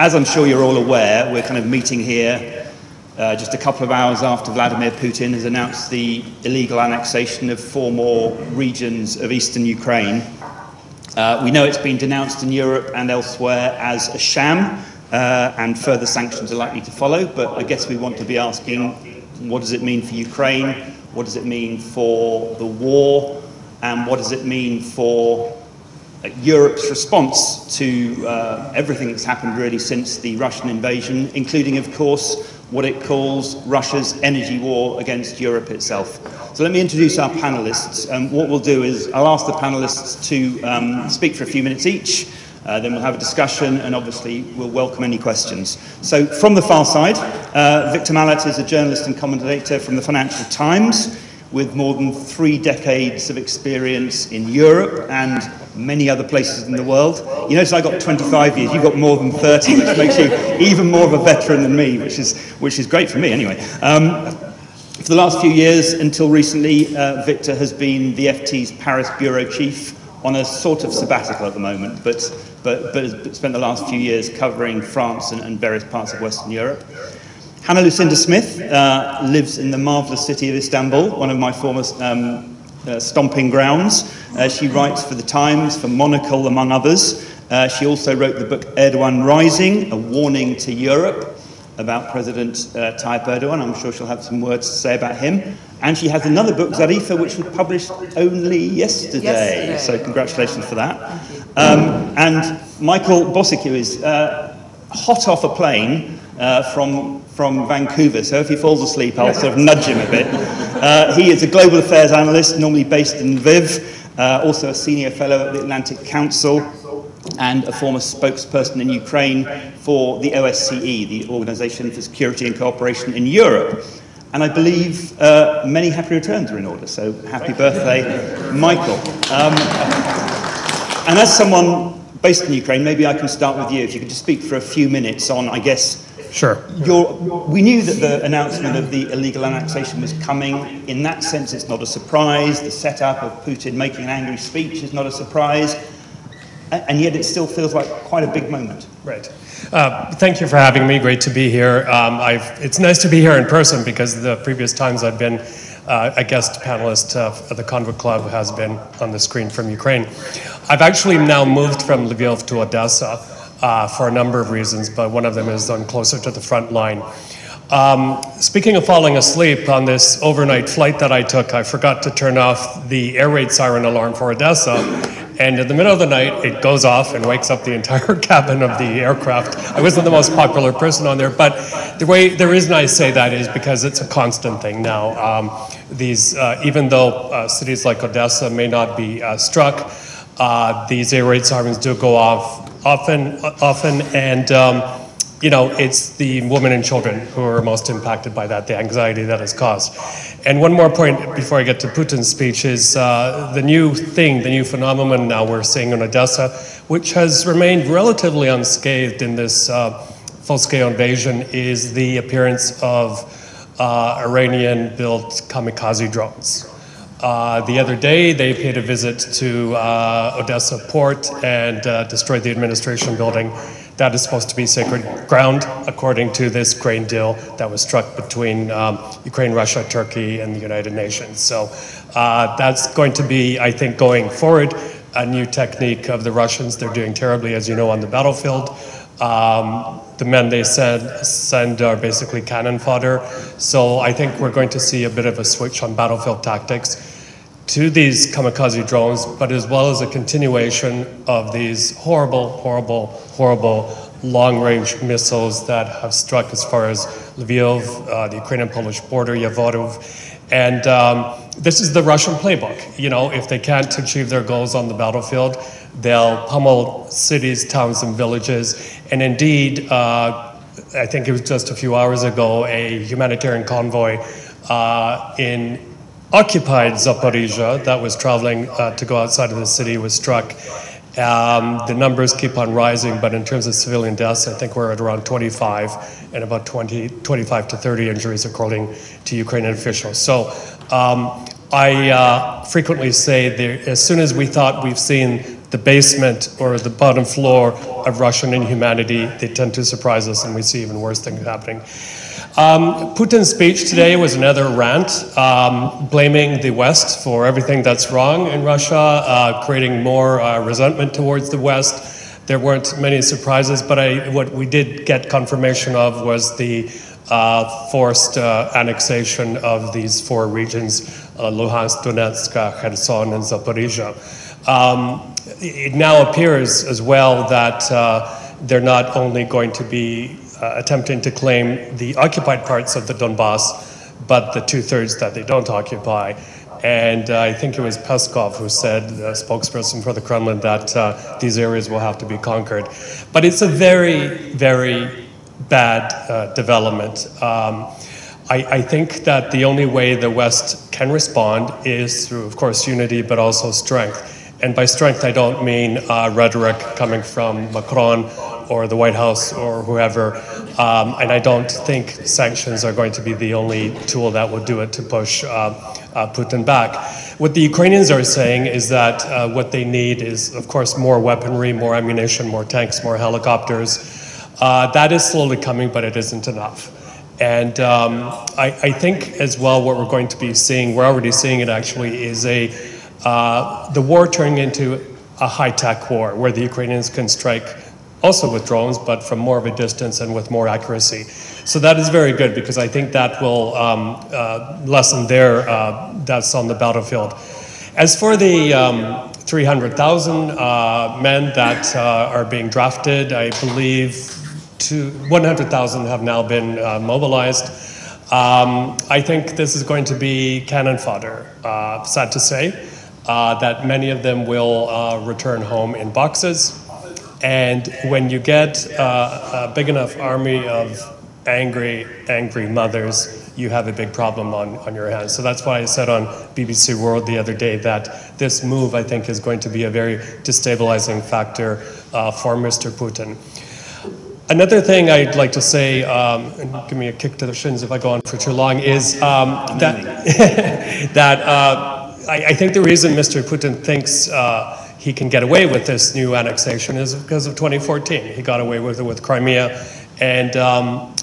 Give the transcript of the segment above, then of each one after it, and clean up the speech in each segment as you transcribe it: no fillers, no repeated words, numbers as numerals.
As I'm sure you're all aware, we're kind of meeting here just a couple of hours after Vladimir Putin has announced the illegal annexation of 4 more regions of eastern Ukraine. We know it's been denounced in Europe and elsewhere as a sham, and further sanctions are likely to follow, but I guess we want to be asking, what does it mean for Ukraine? What does it mean for the war? And what does it mean for Europe's response to everything that's happened really since the Russian invasion, including, of course, what it calls Russia's energy war against Europe itself. So let me introduce our panelists. What we'll do is I'll ask the panelists to speak for a few minutes each, then we'll have a discussion, and obviously we'll welcome any questions. So from the far side, Victor Mallet is a journalist and commentator from the Financial Times with more than 3 decades of experience in Europe and many other places in the world. You notice I got 25 years, you've got more than 30, which makes you even more of a veteran than me, which is great for me anyway. For the last few years, until recently, Victor has been the FT's Paris bureau chief on a sort of sabbatical at the moment, but has spent the last few years covering France and various parts of Western Europe. Hannah Lucinda Smith lives in the marvellous city of Istanbul, one of my former stomping grounds. She writes for The Times, for Monocle, among others. She also wrote the book Erdogan Rising, a warning to Europe about President Tayyip Erdogan. I'm sure she'll have some words to say about him. And she has another book, Zarifa, which was published only yesterday. So congratulations for that. And Michael Bociurkiw is hot off a plane from Vancouver, so if he falls asleep, I'll sort of nudge him a bit. He is a global affairs analyst, normally based in Lviv, also a senior fellow at the Atlantic Council, and a former spokesperson in Ukraine for the OSCE, the Organization for Security and Cooperation in Europe. And I believe many happy returns are in order, so happy birthday, Michael. And as someone based in Ukraine, maybe I can start with you, if you could just speak for a few minutes on, I guess, sure. We knew that the announcement of the illegal annexation was coming. In that sense, it's not a surprise. The setup of Putin making an angry speech is not a surprise. And yet it still feels like quite a big moment. Right. Thank you for having me. Great to be here. It's nice to be here in person because the previous times I've been a guest panelist at the Convo Club has been on the screen from Ukraine. I've actually now moved from Lviv to Odessa for a number of reasons, but one of them is I'm closer to the front line. Speaking of falling asleep, on this overnight flight that I took, I forgot to turn off the air raid siren alarm for Odessa, and in the middle of the night, it goes off and wakes up the entire cabin of the aircraft. I wasn't the most popular person on there, but the reason I say that is because it's a constant thing now. Even though cities like Odessa may not be struck, these air raid sirens do go off often, and you know, it's the women and children who are most impacted by that, the anxiety that is caused. And one more point before I get to Putin's speech is the new phenomenon now we're seeing in Odessa, which has remained relatively unscathed in this full-scale invasion, is the appearance of Iranian-built kamikaze drones. The other day, they paid a visit to Odessa port and destroyed the administration building. That is supposed to be sacred ground, according to this grain deal that was struck between Ukraine, Russia, Turkey, and the United Nations. So that's going to be, I think, going forward, a new technique of the Russians. They're doing terribly, as you know, on the battlefield. The men they send are basically cannon fodder. So I think we're going to see a bit of a switch on battlefield tactics to these kamikaze drones, but as well as a continuation of these horrible long-range missiles that have struck as far as Lviv, the Ukrainian-Polish border, Yavorov. And this is the Russian playbook. You know, if they can't achieve their goals on the battlefield, they'll pummel cities, towns, and villages. And indeed, I think it was just a few hours ago, a humanitarian convoy in occupied Zaporizhzhia that was traveling to go outside of the city was struck. The numbers keep on rising, but in terms of civilian deaths, I think we're at around 25 and about 25 to 30 injuries according to Ukrainian officials. So I frequently say that as soon as we thought we've seen the basement or the bottom floor of Russian inhumanity, they tend to surprise us, and we see even worse things happening. Putin's speech today was another rant, blaming the West for everything that's wrong in Russia, creating more resentment towards the West. There weren't many surprises, but what we did get confirmation of was the forced annexation of these 4 regions, Luhansk, Donetsk, Kherson, and Zaporizhzhia. It now appears as well that they're not only going to be attempting to claim the occupied parts of the Donbass, but the 2/3 that they don't occupy. And I think it was Peskov who said, the spokesperson for the Kremlin, that these areas will have to be conquered. But it's a very, very bad development. I think that the only way the West can respond is through, of course, unity, but also strength. And by strength, I don't mean rhetoric coming from Macron or the White House or whoever. And I don't think sanctions are going to be the only tool that will do it to push Putin back. What the Ukrainians are saying is that what they need is, of course, more weaponry, more ammunition, more tanks, more helicopters. That is slowly coming, but it isn't enough. And I think as well what we're going to be seeing, we're already seeing it actually, is the war turning into a high-tech war where the Ukrainians can strike also with drones, but from more of a distance and with more accuracy. So that is very good, because I think that will lessen their deaths on the battlefield. As for the 300,000 men that are being drafted, I believe 100,000 have now been mobilized. I think this is going to be cannon fodder, sad to say, that many of them will return home in boxes. And when you get a big enough army of angry mothers, you have a big problem on your hands. So that's why I said on BBC World the other day that this move, I think, is going to be a very destabilizing factor for Mr. Putin. Another thing I'd like to say, and give me a kick to the shins if I go on for too long, is that I think the reason Mr. Putin thinks he can get away with this new annexation is because of 2014. He got away with it with Crimea and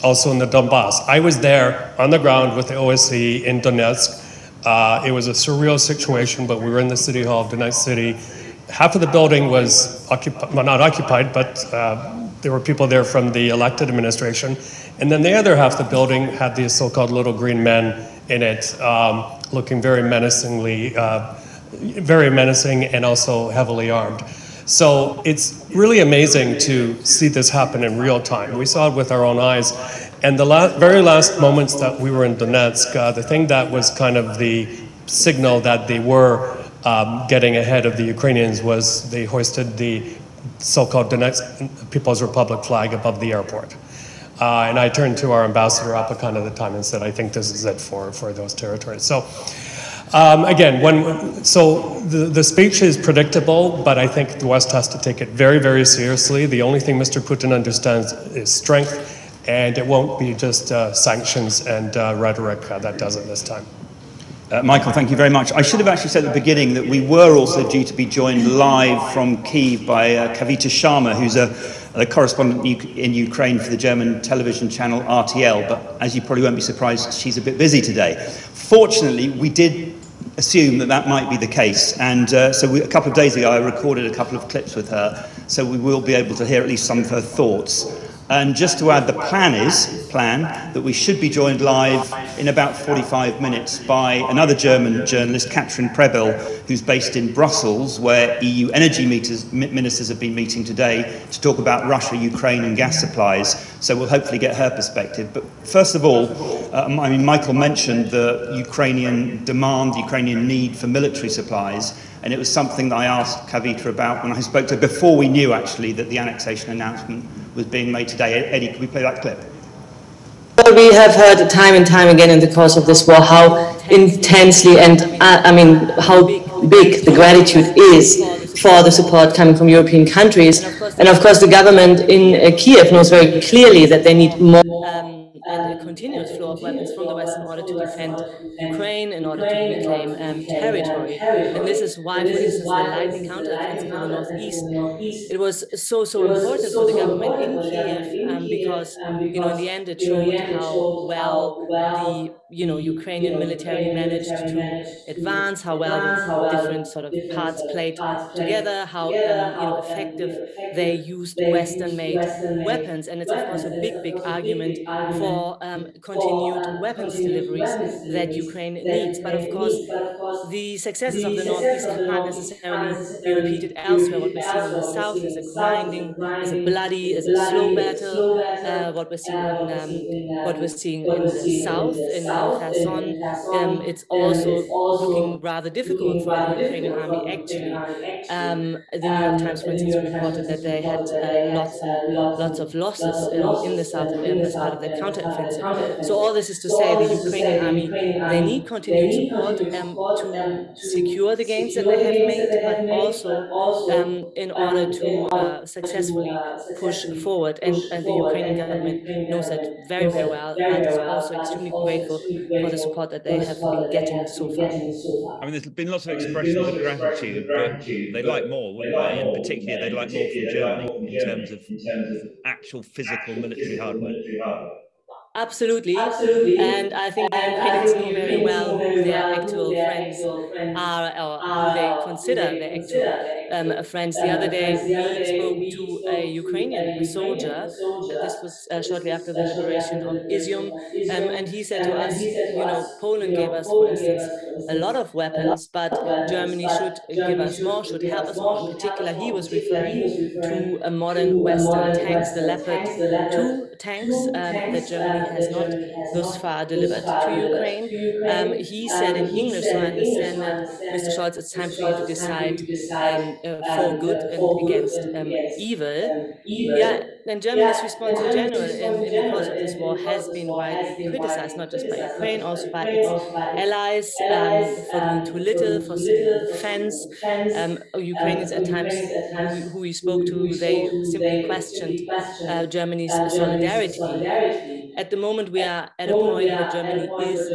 also in the Donbass. I was there on the ground with the OSCE in Donetsk. It was a surreal situation, but we were in the city hall of Donetsk city. Half of the building was occupied, well, not occupied, but there were people there from the elected administration. And then the other half of the building had these so-called little green men in it, looking very menacing and also heavily armed. So it's really amazing to see this happen in real time. We saw it with our own eyes. And the very last moments that we were in Donetsk, the thing that was kind of the signal that they were getting ahead of the Ukrainians was they hoisted the so-called Donetsk People's Republic flag above the airport. And I turned to our ambassador, Apakan, at the time and said, I think this is it for those territories. So again, the speech is predictable, but I think the West has to take it very, very seriously. The only thing Mr. Putin understands is strength, and it won't be just sanctions and rhetoric that does it this time. Michael, thank you very much. I should have actually said at the beginning that we were also due to be joined live from Kyiv by Kavita Sharma, who's a correspondent in Ukraine for the German television channel RTL, but as you probably won't be surprised, she's a bit busy today. Fortunately, we did assume that might be the case, and a couple of days ago I recorded a couple of clips with her, so we will be able to hear at least some of her thoughts. And just to add, the plan that we should be joined live in about 45 minutes by another German journalist, Katrin Prebel, who's based in Brussels, where EU energy ministers have been meeting today to talk about Russia, Ukraine and gas supplies. So we'll hopefully get her perspective. But first of all, Michael mentioned the Ukrainian demand, the Ukrainian need for military supplies. And it was something that I asked Kavita about when I spoke to her before we knew actually that the annexation announcement was being made today. Eddie, could we play that clip? Well, we have heard time and time again in the course of this war how intensely and how big the gratitude is for the support coming from European countries. And of course the government in Kiev knows very clearly that they need more and a continuous flow of weapons from the West in order to defend Ukraine, in order to reclaim territory. And this is why, for instance, the lightning counteroffensive in the northeast, it was so important for the government in Kiev because, in the end, it showed how well the, Ukrainian military managed to advance, how well the different sort of parts played together, how, effective they used Western-made weapons. And it's, of course, a big argument for continued weapons deliveries that Ukraine needs. But, of course, the successes of the Northeast can't necessarily be repeated elsewhere. What we're seeing in the South is a grinding, is a bloody, is a slow battle. What we're seeing in the South, in Kherson, it's also looking rather difficult for the Ukrainian army. Actually, the New York Times, for instance, reported that they had lots and lots of losses in the South as part of their counteroffensive. So all this is to say, the Ukrainian army, they need continued support to secure the gains that they have made, but also in order to successfully push forward. And the Ukrainian government knows that very well, but is also extremely grateful for the support that they have been getting so far. I mean, there's been lots of expressions of gratitude, but they'd like more, wouldn't they? And particularly, they'd like more from Germany in terms of actual physical military hardware. Absolutely. And I think the Ukrainians know very well who their actual friends are, or who they consider their actual friends. The other day, we spoke to a Ukrainian soldier. This was shortly after the liberation of Izium. And he said to us, Poland gave us, for instance, a lot of weapons, but Germany should give us more, should help us more. In particular, he was referring to modern Western tanks, the Leopard 2 tanks that Germany has not thus far delivered to Ukraine. He said in English, so I understand that, Mr. Scholz, it's time for you to decide for good and against evil. Yeah, and Germany's response in general in the course of this war has been widely criticized, not just by Ukraine, also by its allies for doing too little, for sitting on the fence. Ukrainians at times who we spoke to, they simply questioned Germany's solidarity. At the moment, we are at a point where Germany is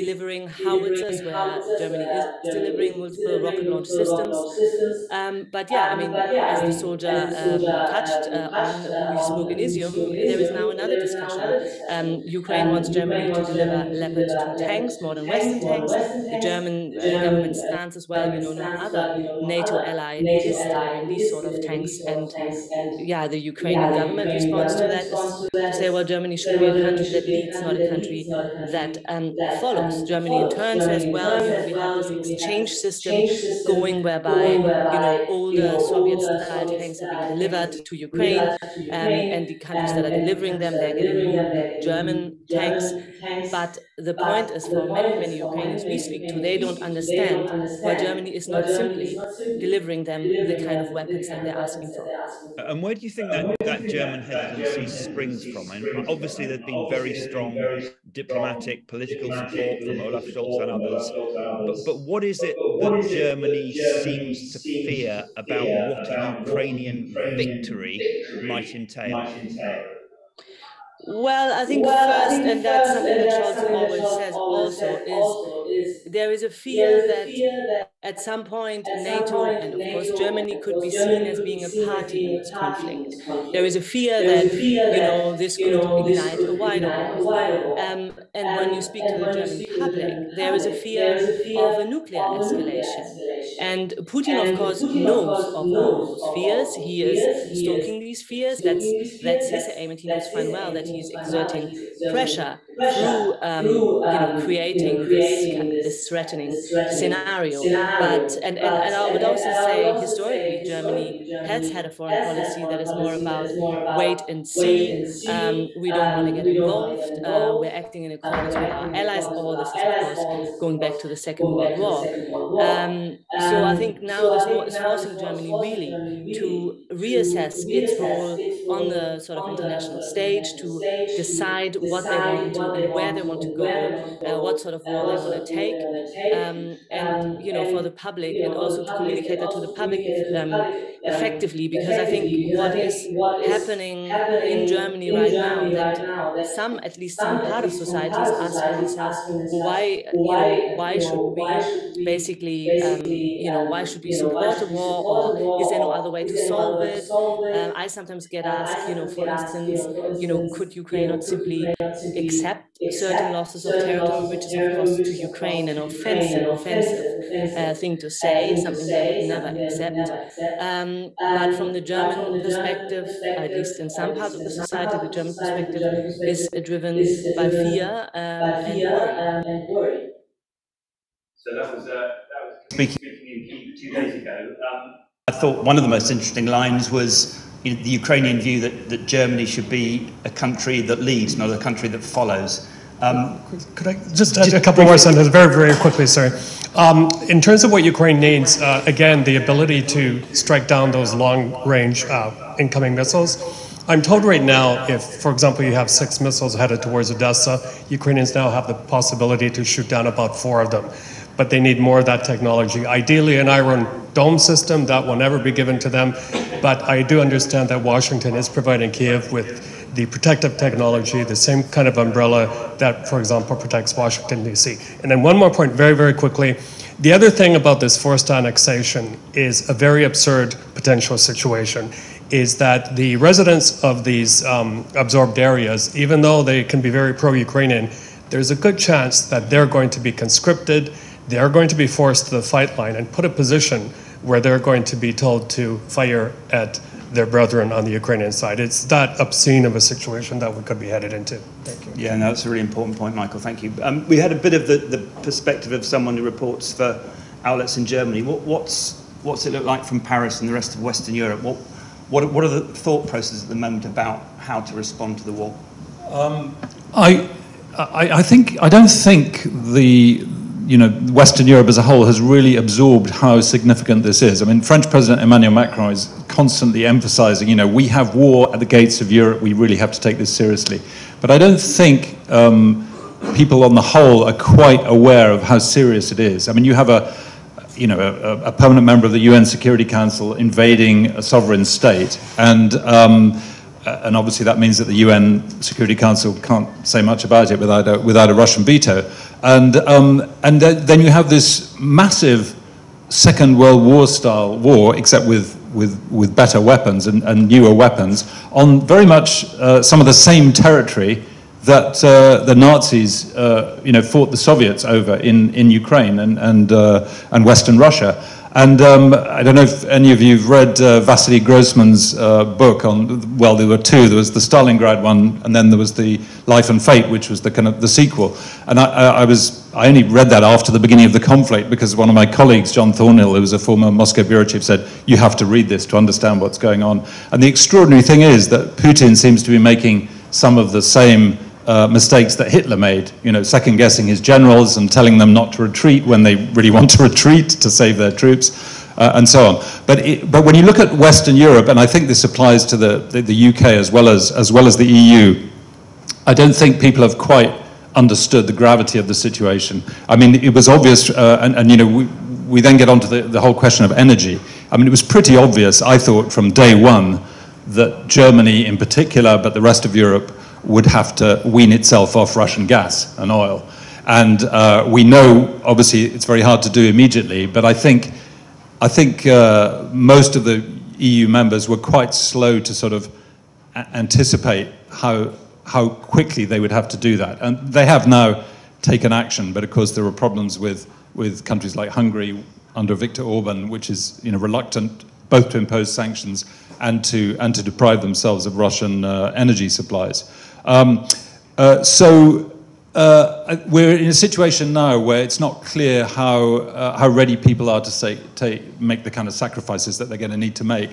delivering howitzers, where Germany is delivering multiple rocket launch systems. But yeah, I mean, as the soldier touched on, who we spoke in Izium, there is now another discussion. Ukraine wants Germany to deliver Leopard 2 tanks, modern Western tanks. The German government stands as well, no other NATO ally is delivering these sort of tanks. And yeah, the Ukrainian government response to that is to say, well, Germany should be a country that leads, not a country that follows. Germany in turn says, well, we have this exchange system going whereby, older Soviet-style tanks are being delivered to Ukraine, and the countries that are delivering them, they're getting new German tanks. But the point is, for many Ukrainians we speak to, they don't understand why Germany is not simply delivering them the kind of weapons that they're asking for. And where do you think that German hesitancy springs from? And obviously, there's been very strong diplomatic, political support from Olaf Scholz and others. But what is it that Germany seems to fear about what a Ukrainian victory might entail? Well, I think first, and that's something that Scholz always says also, is there is a fear that at some point NATO and, of course, Germany could be seen as being a party in this conflict. There is a fear that, this could ignite a wider war. And when you speak to the German public, there is a fear of a nuclear escalation. And Putin, of course, knows of all those fears. He is stoking these fears. That's his aim, and he knows fine well that he's exerting pressure through, creating this threatening scenario. But and I would also say, historically, Germany has had a foreign policy that is more about wait and see. We don't want to get involved. We're acting in accordance with our allies. All this is, of course, going back to the Second World War. So I think now this war is forcing Germany really to reassess its role on the sort of international stage to decide what they want to do and where they want to go, what sort of role they want to take, and for the public, and also to communicate that to the public effectively, because I think what is happening in Germany right now, that at least some part of society is asking themselves, why should we basically, why should we support a war, or is there no other way to solve it? I sometimes get asked, for instance, could Ukraine not simply accept certain losses of territory, which is of course to Ukraine an offensive thing to say, something they would never accept. But from the German perspective, at least in some parts of the society, the German perspective is driven by fear and worry. So that was speaking in Kyiv 2 days ago. I thought one of the most interesting lines was the Ukrainian view that Germany should be a country that leads, not a country that follows. Could I just add a couple more sentences very, very quickly, sorry. In terms of what Ukraine needs, again, the ability to strike down those long-range incoming missiles. I'm told right now, if, for example, you have 6 missiles headed towards Odessa, Ukrainians now have the possibility to shoot down about 4 of them. But they need more of that technology. Ideally, an Iron Dome system, that will never be given to them. But I do understand that Washington is providing Kyiv with the protective technology, the same kind of umbrella that, for example, protects Washington, D.C. And then one more point, very, very quickly. The other thing about this forced annexation is a very absurd potential situation, is that the residents of these absorbed areas, even though they can be very pro-Ukrainian, there's a good chance that they're going to be conscripted, they're going to be forced to the fight line and put a position where they're going to be told to fire at their brethren on the Ukrainian side. It's that obscene of a situation that we could be headed into. Thank you. Yeah, no, that's a really important point, Michael. Thank you. We had a bit of the perspective of someone who reports for outlets in Germany. What's it look like from Paris and the rest of Western Europe? What are the thought processes at the moment about how to respond to the war? I don't think Western Europe as a whole has really absorbed how significant this is. I mean, French President Emmanuel Macron is constantly emphasizing, we have war at the gates of Europe, we really have to take this seriously. But I don't think people on the whole are quite aware of how serious it is. I mean, you have a permanent member of the UN Security Council invading a sovereign state, and obviously that means that the UN Security Council can't say much about it without a Russian veto. And then you have this massive Second World War style war, except with better weapons and newer weapons, on very much some of the same territory that the Nazis fought the Soviets over in Ukraine and Western Russia. And I don't know if any of you have read Vasily Grossman's book on, well, there were 2. There was the Stalingrad one, and then there was the Life and Fate, which was the kind of the sequel. And I only read that after the beginning of the conflict, because one of my colleagues, John Thornhill, who was a former Moscow bureau chief, said, you have to read this to understand what's going on. And the extraordinary thing is that Putin seems to be making some of the same mistakes that Hitler made, second-guessing his generals and telling them not to retreat when they really want to retreat to save their troops, and so on. But when you look at Western Europe, and I think this applies to the UK as well as the EU, I don't think people have quite understood the gravity of the situation. I mean, it was obvious, we then get on to the whole question of energy. I mean, it was pretty obvious, I thought, from day one, that Germany in particular, but the rest of Europe, would have to wean itself off Russian gas and oil. And we know, obviously, it's very hard to do immediately, but I think most of the EU members were quite slow to sort of anticipate how quickly they would have to do that. And they have now taken action, but of course there are problems with countries like Hungary under Viktor Orban, which is reluctant both to impose sanctions and to deprive themselves of Russian energy supplies. We're in a situation now where it's not clear how ready people are to make the kind of sacrifices that they're going to need to make.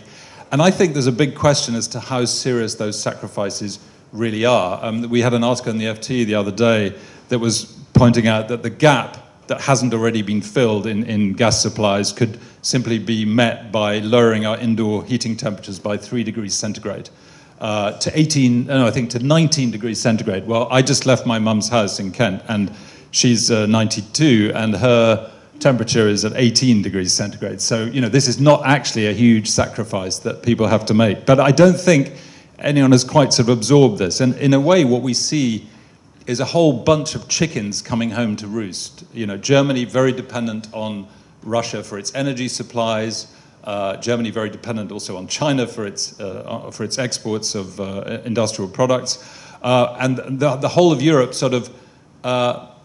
And I think there's a big question as to how serious those sacrifices really are. We had an article in the FT the other day that was pointing out that the gap that hasn't already been filled in gas supplies could simply be met by lowering our indoor heating temperatures by 3 degrees centigrade. to 18, no, I think to 19 degrees centigrade. Well, I just left my mum's house in Kent, and she's 92, and her temperature is at 18 degrees centigrade. So, you know, this is not actually a huge sacrifice that people have to make. But I don't think anyone has quite sort of absorbed this. And in a way, what we see is a whole bunch of chickens coming home to roost. You know, Germany very dependent on Russia for its energy supplies. Germany very dependent also on China for its exports of industrial products. And the whole of Europe sort of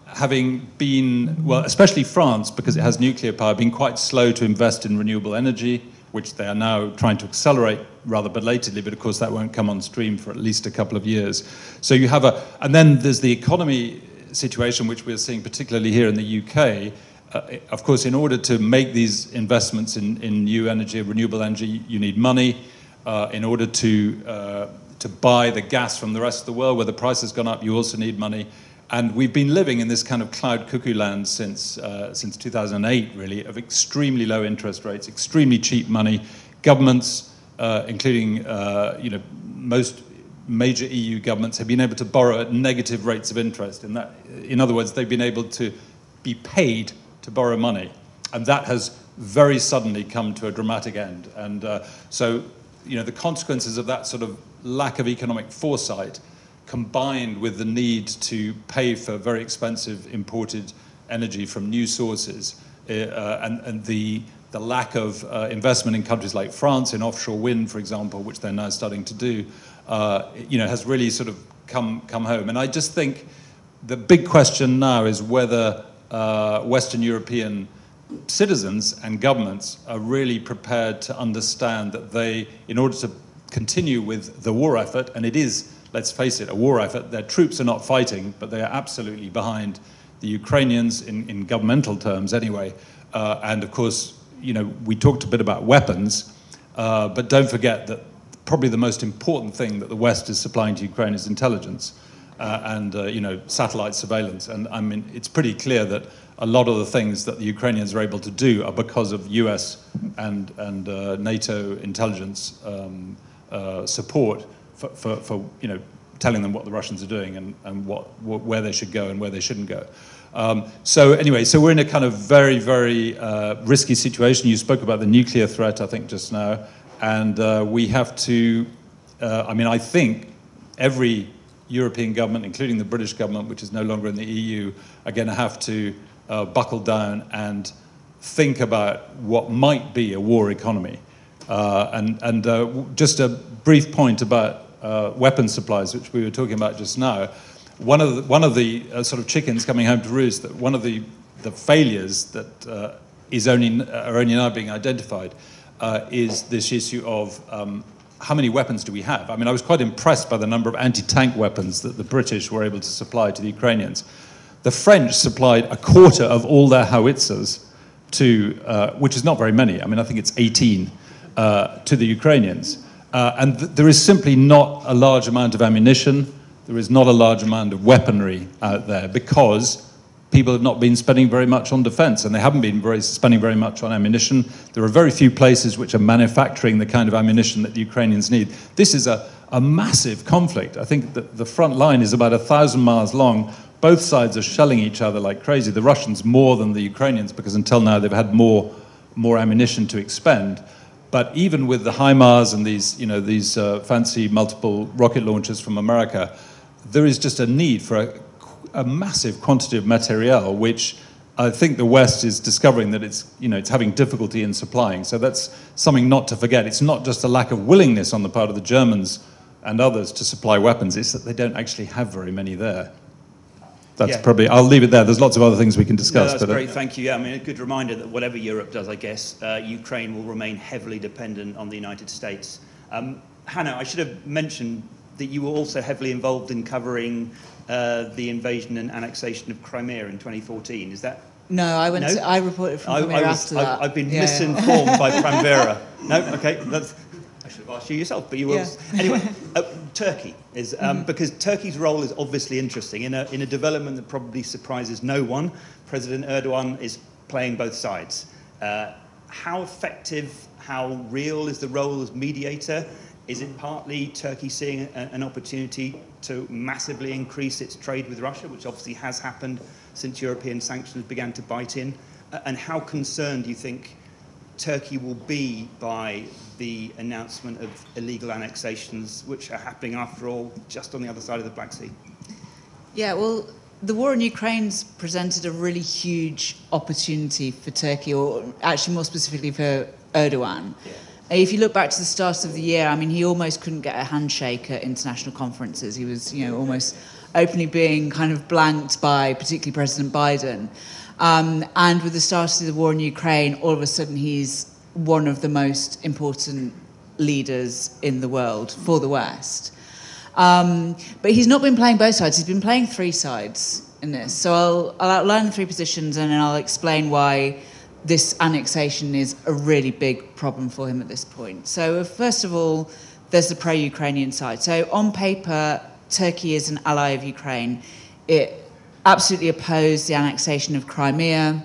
having been, well, especially France, because it has nuclear power, been quite slow to invest in renewable energy, which they are now trying to accelerate rather belatedly, but of course that won't come on stream for at least a couple of years. So you have and then there's the economy situation, which we're seeing particularly here in the UK. Of course, in order to make these investments in new energy, renewable energy, you need money. In order to buy the gas from the rest of the world, where the price has gone up, you also need money. And we've been living in this kind of cloud cuckoo land since 2008, really, of extremely low interest rates, extremely cheap money. Governments, including most major EU governments, have been able to borrow at negative rates of interest. In other words, they've been able to be paid to borrow money, and that has very suddenly come to a dramatic end. And so, you know, the consequences of that sort of lack of economic foresight, combined with the need to pay for very expensive imported energy from new sources, and the lack of investment in countries like France in offshore wind, for example, which they're now starting to do, has really sort of come home. And I just think the big question now is whether Western European citizens and governments are really prepared to understand that they, in order to continue with the war effort, and it is, let's face it, a war effort. Their troops are not fighting, but they are absolutely behind the Ukrainians in governmental terms anyway. And of course, you know, we talked a bit about weapons, but don't forget that probably the most important thing that the West is supplying to Ukraine is intelligence and satellite surveillance. And I mean, it's pretty clear that a lot of the things that the Ukrainians are able to do are because of US and NATO intelligence support for telling them what the Russians are doing and where they should go and where they shouldn't go. So anyway, so we're in a kind of very, very risky situation. You spoke about the nuclear threat, I think, just now. And we have to, I think every European government, including the British government, which is no longer in the EU, are going to have to buckle down and think about what might be a war economy. Just a brief point about weapons supplies, which we were talking about just now. One of the sort of chickens coming home to roost, that one of the failures that are only now being identified is this issue of how many weapons do we have? I mean, I was quite impressed by the number of anti-tank weapons that the British were able to supply to the Ukrainians. The French supplied a quarter of all their howitzers to, which is not very many. I mean, I think it's 18 to the Ukrainians. There is simply not a large amount of ammunition. There is not a large amount of weaponry out there because people have not been spending very much on defense, and they haven't been spending very much on ammunition. There are very few places which are manufacturing the kind of ammunition that the Ukrainians need. This is a massive conflict. I think that the front line is about 1,000 miles long. Both sides are shelling each other like crazy. The Russians more than the Ukrainians, because until now they've had more ammunition to expend. But even with the HIMARS and these fancy multiple rocket launchers from America, there is just a need for a massive quantity of materiel, which I think the West is discovering that it's having difficulty in supplying. So that's something not to forget. It's not just a lack of willingness on the part of the Germans and others to supply weapons. It's that they don't actually have very many there. That's probably, I'll leave it there. There's lots of other things we can discuss. No, that's great, thank you. Yeah, I mean, a good reminder that whatever Europe does, I guess, Ukraine will remain heavily dependent on the United States. Hannah, I should have mentioned that you were also heavily involved in covering the invasion and annexation of Crimea in 2014. Is that? No, I reported from Crimea after that. I've been misinformed by Pramvera. No, okay, I should have asked you yourself, but you will. Yeah. Anyway, Turkey is because Turkey's role is obviously interesting in a development that probably surprises no one. President Erdogan is playing both sides. How effective, how real is the role as mediator? Is it partly Turkey seeing an opportunity to massively increase its trade with Russia, which obviously has happened since European sanctions began to bite in? And how concerned do you think Turkey will be by the announcement of illegal annexations, which are happening, after all, just on the other side of the Black Sea? Yeah, well, the war in Ukraine's presented a really huge opportunity for Turkey, or actually more specifically for Erdogan. Yeah. If you look back to the start of the year, I mean, he almost couldn't get a handshake at international conferences. He was, almost openly being kind of blanked by particularly President Biden. And with the start of the war in Ukraine, all of a sudden he's one of the most important leaders in the world for the West. But he's not been playing both sides. He's been playing three sides in this. So I'll outline the three positions and then I'll explain why this annexation is a really big problem for him at this point. So first of all, there's the pro-Ukrainian side. So on paper, Turkey is an ally of Ukraine. It absolutely opposed the annexation of Crimea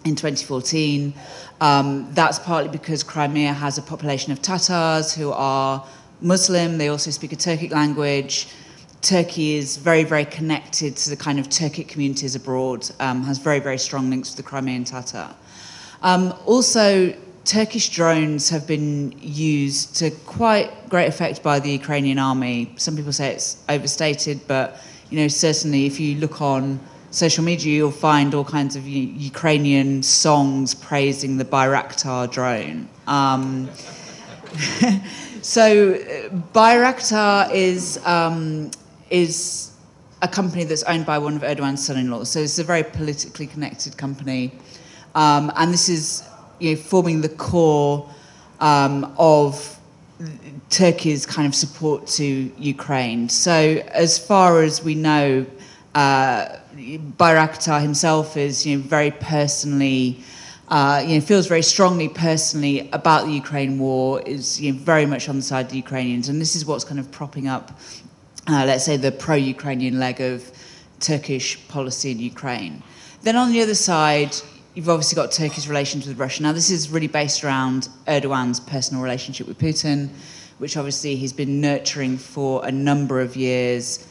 in 2014. That's partly because Crimea has a population of Tatars who are Muslim. They also speak a Turkic language. Turkey is very, very connected to the kind of Turkic communities abroad, has very, very strong links with the Crimean Tatar. Also, Turkish drones have been used to quite great effect by the Ukrainian army. Some people say it's overstated, but certainly if you look on social media, you'll find all kinds of Ukrainian songs praising the Bayraktar drone. So Bayraktar is a company that's owned by one of Erdogan's son-in-laws. So it's a very politically connected company. And this is forming the core of Turkey's kind of support to Ukraine. So as far as we know, Bayraktar himself is very personally, feels very strongly personally about the Ukraine war, is very much on the side of the Ukrainians. And this is what's kind of propping up, let's say, the pro-Ukrainian leg of Turkish policy in Ukraine. Then on the other side, you've obviously got Turkey's relations with Russia. Now, this is really based around Erdogan's personal relationship with Putin, which obviously he's been nurturing for a number of years.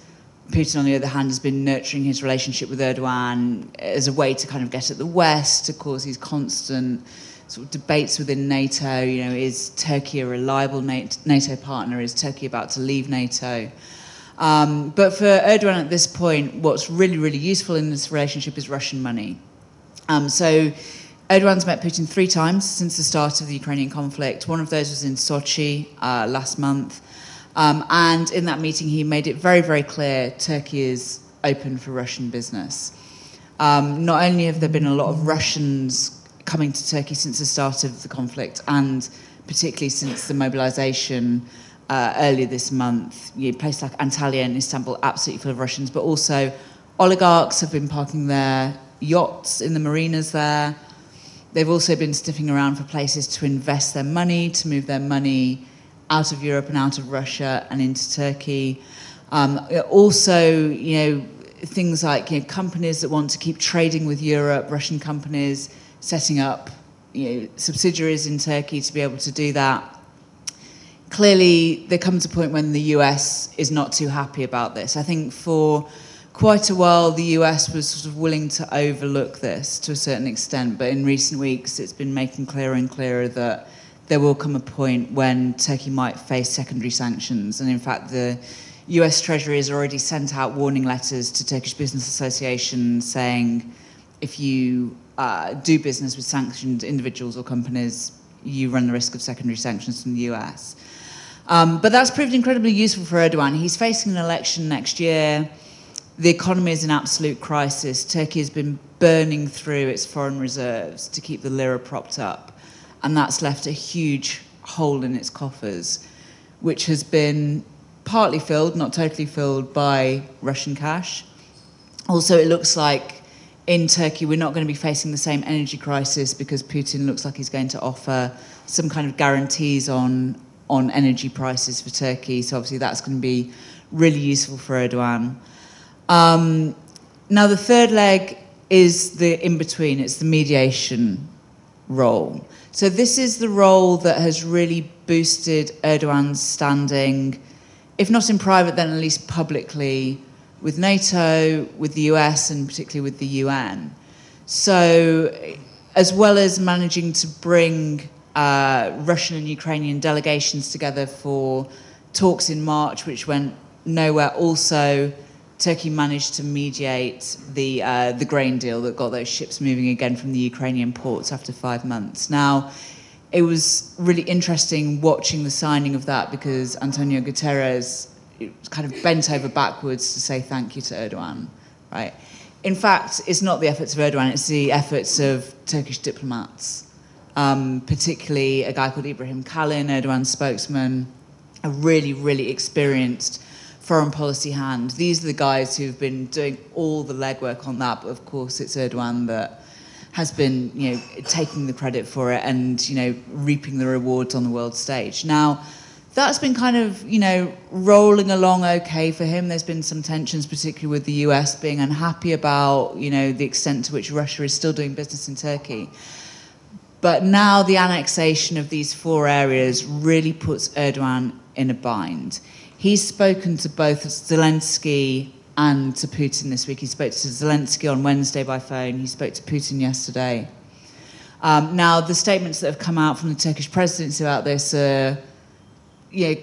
Putin, on the other hand, has been nurturing his relationship with Erdogan as a way to kind of get at the West, to cause these constant sort of debates within NATO. Is Turkey a reliable NATO partner? Is Turkey about to leave NATO? But for Erdogan at this point, what's really, really useful in this relationship is Russian money. So Erdogan's met Putin 3 times since the start of the Ukrainian conflict. One of those was in Sochi last month. And in that meeting, he made it very, very clear Turkey is open for Russian business. Not only have there been a lot of Russians coming to Turkey since the start of the conflict, and particularly since the mobilisation earlier this month, places like Antalya and Istanbul absolutely full of Russians, but also oligarchs have been parking their yachts in the marinas there. They've also been sniffing around for places to invest their money, to move their money out of Europe and out of Russia and into Turkey. Also, things like companies that want to keep trading with Europe, Russian companies setting up subsidiaries in Turkey to be able to do that. Clearly, there comes a point when the US is not too happy about this. I think for quite a while, the US was sort of willing to overlook this to a certain extent, but in recent weeks, it's been making clearer and clearer that there will come a point when Turkey might face secondary sanctions. And in fact, the US Treasury has already sent out warning letters to Turkish business associations saying, if you do business with sanctioned individuals or companies, you run the risk of secondary sanctions from the US. But that's proved incredibly useful for Erdogan. He's facing an election next year. The economy is in absolute crisis. Turkey has been burning through its foreign reserves to keep the lira propped up. And that's left a huge hole in its coffers, which has been partly filled, not totally filled, by Russian cash. Also, it looks like in Turkey we're not going to be facing the same energy crisis because Putin looks like he's going to offer some kind of guarantees on energy prices for Turkey. So obviously that's going to be really useful for Erdogan. Now, the third leg is the in-between. It's the mediation role. So this is the role that has really boosted Erdogan's standing, if not in private, then at least publicly, with NATO, with the US, and particularly with the UN. So as well as managing to bring Russian and Ukrainian delegations together for talks in March, which went nowhere, also Turkey managed to mediate the grain deal that got those ships moving again from the Ukrainian ports after 5 months. Now, it was really interesting watching the signing of that because Antonio Guterres kind of bent over backwards to say thank you to Erdogan, right? In fact, it's not the efforts of Erdogan, it's the efforts of Turkish diplomats, particularly a guy called Ibrahim Kalin, Erdogan's spokesman, a really, really experienced foreign policy hand. These are the guys who've been doing all the legwork on that, but of course it's Erdogan that has been, taking the credit for it and, reaping the rewards on the world stage. Now, that's been kind of, rolling along okay for him. There's been some tensions, particularly with the US being unhappy about, the extent to which Russia is still doing business in Turkey. But now the annexation of these 4 areas really puts Erdogan in a bind. He's spoken to both Zelensky and to Putin this week. He spoke to Zelensky on Wednesday by phone. He spoke to Putin yesterday. Now, the statements that have come out from the Turkish presidency about this are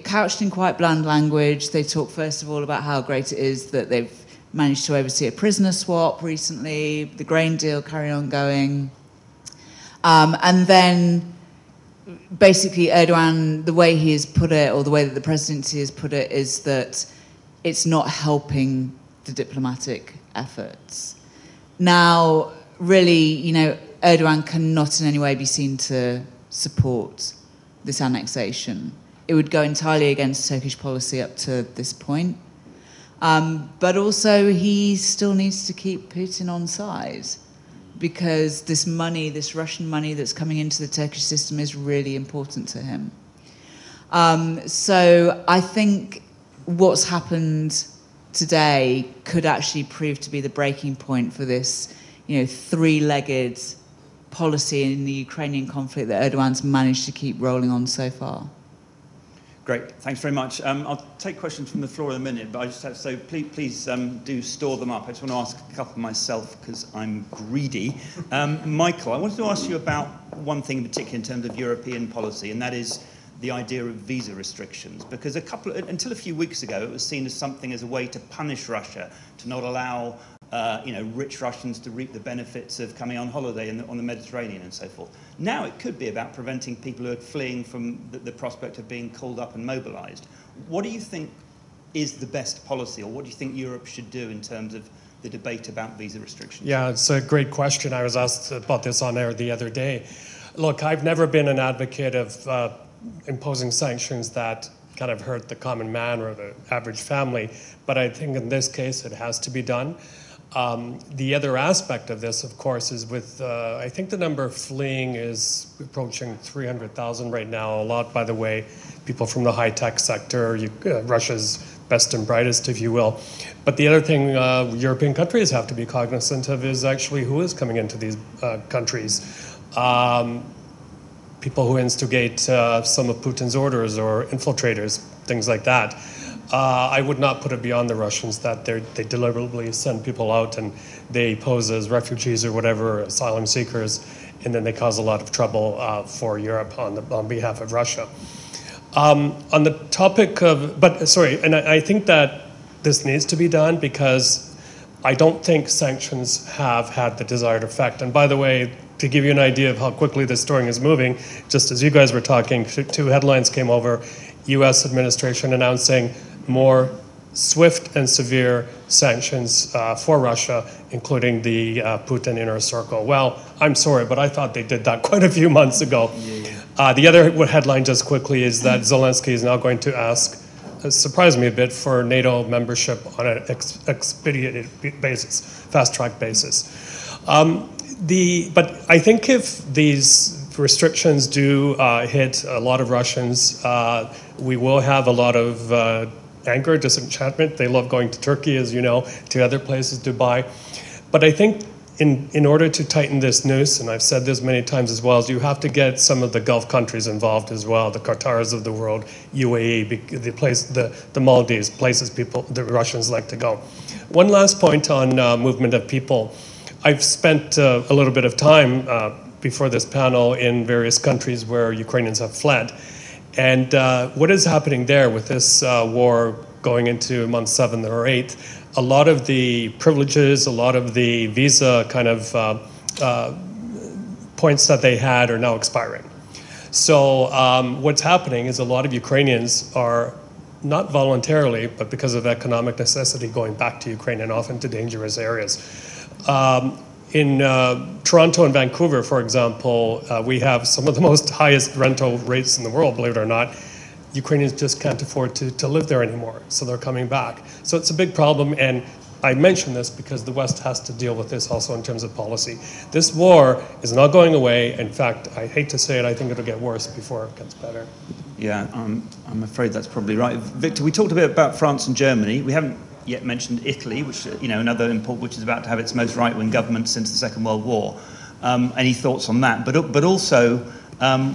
couched in quite bland language. They talk, first of all, about how great it is that they've managed to oversee a prisoner swap recently, the grain deal carrying on going. And then basically Erdogan, the way he has put it, or the way that the presidency has put it, is that it's not helping the diplomatic efforts. Now, really, Erdogan cannot in any way be seen to support this annexation. It would go entirely against Turkish policy up to this point. But also, he still needs to keep Putin on side, because this money, this Russian money that's coming into the Turkish system is really important to him. So I think what's happened today could actually prove to be the breaking point for this, 3-legged policy in the Ukrainian conflict that Erdogan's managed to keep rolling on so far. Great, thanks very much. I'll take questions from the floor in a minute, but I just have to say, please do store them up. I just want to ask a couple myself because I'm greedy. Michael, I wanted to ask you about one thing in particular in terms of European policy, and that is the idea of visa restrictions. Because until a few weeks ago, it was seen as something as a way to punish Russia, to not allow rich Russians to reap the benefits of coming on holiday on the Mediterranean and so forth. Now it could be about preventing people who are fleeing from the prospect of being called up and mobilised. What do you think is the best policy, or what do you think Europe should do in terms of the debate about visa restrictions? Yeah, it's a great question. I was asked about this on air the other day. Look, I've never been an advocate of imposing sanctions that kind of hurt the common man or the average family, but I think in this case it has to be done. The other aspect of this, of course, is with, I think the number fleeing is approaching 300,000 right now. A lot, by the way, people from the high-tech sector, Russia's best and brightest, if you will. But the other thing European countries have to be cognizant of is actually who is coming into these countries. People who instigate some of Putin's orders or infiltrators, things like that. I would not put it beyond the Russians that they deliberately send people out and they pose as refugees or whatever, asylum seekers, and then they cause a lot of trouble for Europe on behalf of Russia. On the topic of, and I think that this needs to be done because I don't think sanctions have had the desired effect. And by the way, to give you an idea of how quickly this story is moving, just as you guys were talking, 2 headlines came over, U.S. administration announcing more swift and severe sanctions for Russia, including the Putin inner circle. Well, I'm sorry, but I thought they did that quite a few months ago. The other headline, just quickly, is that Zelensky is now going to ask, surprised me a bit, for NATO membership on an expedited basis, fast-track basis. But I think if these restrictions do hit a lot of Russians, we will have a lot of anger, disenchantment. They love going to Turkey, as you know, to other places, Dubai. But I think in order to tighten this noose, and I've said this many times as well, is you have to get some of the Gulf countries involved as well, the Qatars of the world, UAE, the Maldives, places the Russians like to go. One last point on movement of people. I've spent a little bit of time before this panel in various countries where Ukrainians have fled. And what is happening there with this war going into month 7 or 8, a lot of the privileges, a lot of the visa kind of points that they had are now expiring. So what's happening is a lot of Ukrainians are not voluntarily, but because of economic necessity, going back to Ukraine and often to dangerous areas. In Toronto and Vancouver, for example, we have some of the most highest rental rates in the world, believe it or not. Ukrainians just can't afford to live there anymore, so they're coming back. So it's a big problem, and I mention this because the West has to deal with this also in terms of policy. This war is not going away. In fact, I hate to say it, I think it'll get worse before it gets better. Yeah, I'm afraid that's probably right. Victor, we talked a bit about France and Germany. We haven't yet mentioned Italy, which, another import which is about to have its most right-wing government since the Second World War. Any thoughts on that? But also,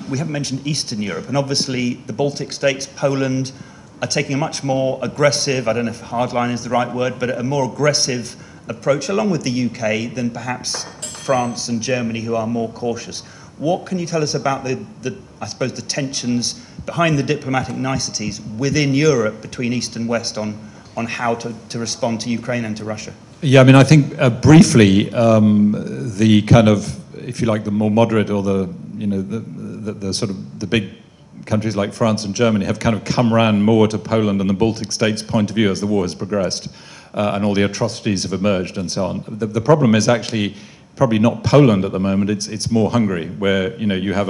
we haven't mentioned Eastern Europe, and obviously the Baltic states, Poland, are taking a much more aggressive, I don't know if hardline is the right word, but a more aggressive approach, along with the UK, than perhaps France and Germany, who are more cautious. What can you tell us about I suppose, the tensions behind the diplomatic niceties within Europe between East and West on how to respond to Ukraine and to Russia? Yeah, I mean, I think briefly, the kind of, if you like, the more moderate or the sort of the big countries like France and Germany have kind of come round more to Poland and the Baltic states' point of view as the war has progressed, and all the atrocities have emerged and so on. The problem is actually probably not Poland at the moment. It's more Hungary, where you have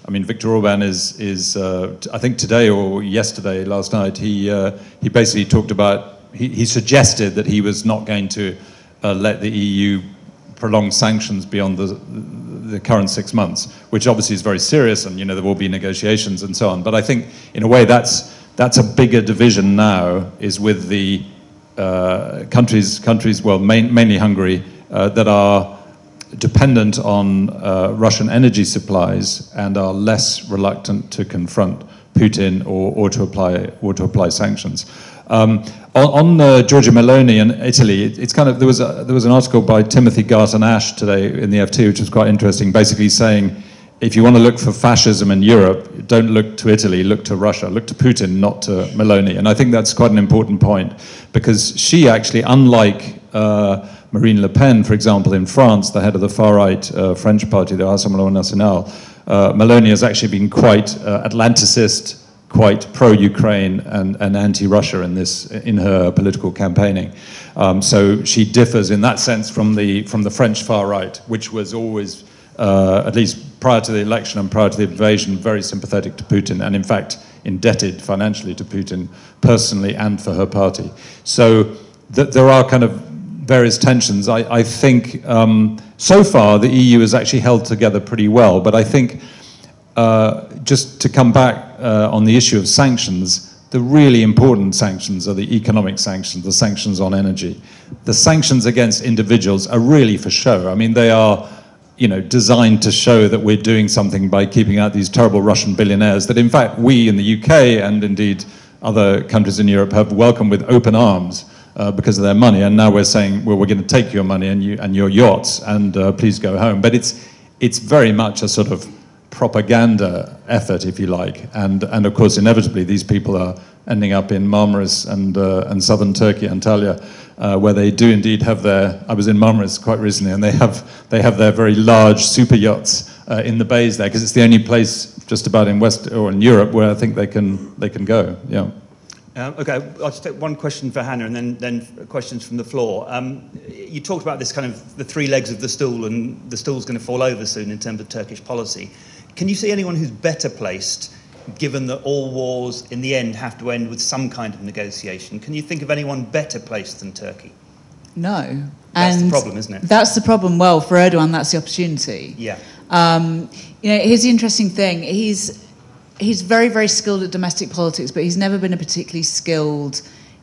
Viktor Orban is I think today or yesterday, last night, he basically talked about. He suggested that he was not going to let the EU prolong sanctions beyond the current 6 months, which obviously is very serious, and there will be negotiations and so on. But I think, in a way, that's a bigger division now, is with the countries, well, mainly Hungary, that are dependent on Russian energy supplies and are less reluctant to confront Putin or to apply sanctions. On Giorgia Meloni and Italy, it's kind of there was an article by Timothy Garton-Ash today in the FT, which was quite interesting, basically saying if you want to look for fascism in Europe, don't look to Italy, look to Russia, look to Putin, not to Meloni. And I think that's quite an important point, because she actually, unlike Marine Le Pen, for example, in France, the head of the far-right French party, the Rassemblement National, Meloni has actually been quite Atlanticist, quite pro-Ukraine and anti-Russia in her political campaigning. So she differs in that sense from the French far right, which was always, at least prior to the election and prior to the invasion, very sympathetic to Putin, and in fact indebted financially to Putin personally and for her party. So there are kind of various tensions. I think so far the EU has actually held together pretty well, but I think just to come back on the issue of sanctions, the really important sanctions are the economic sanctions, the sanctions on energy. The sanctions against individuals are really for show. I mean, they are, designed to show that we're doing something by keeping out these terrible Russian billionaires that, in fact, we in the UK and indeed other countries in Europe have welcomed with open arms because of their money. And now we're saying, well, we're going to take your money and your yachts and please go home. But it's very much a sort of propaganda effort, if you like, and of course inevitably these people are ending up in Marmaris and southern Turkey, Antalya, where they do indeed have their. I was in Marmaris quite recently, and they have their very large super yachts in the bays there, because it's the only place just about in West or in Europe where I think they can go. Yeah. Okay, I'll just take one question for Hannah and then questions from the floor. You talked about this kind of the 3 legs of the stool, and the stool's going to fall over soon in terms of Turkish policy. Can you see anyone who's better placed, given that all wars in the end have to end with some kind of negotiation? Can you think of anyone better placed than Turkey? No. That's the problem, isn't it? That's the problem. Well, for Erdogan, that's the opportunity. Yeah. Here's the interesting thing. He's very, very skilled at domestic politics, but he's never been a particularly skilled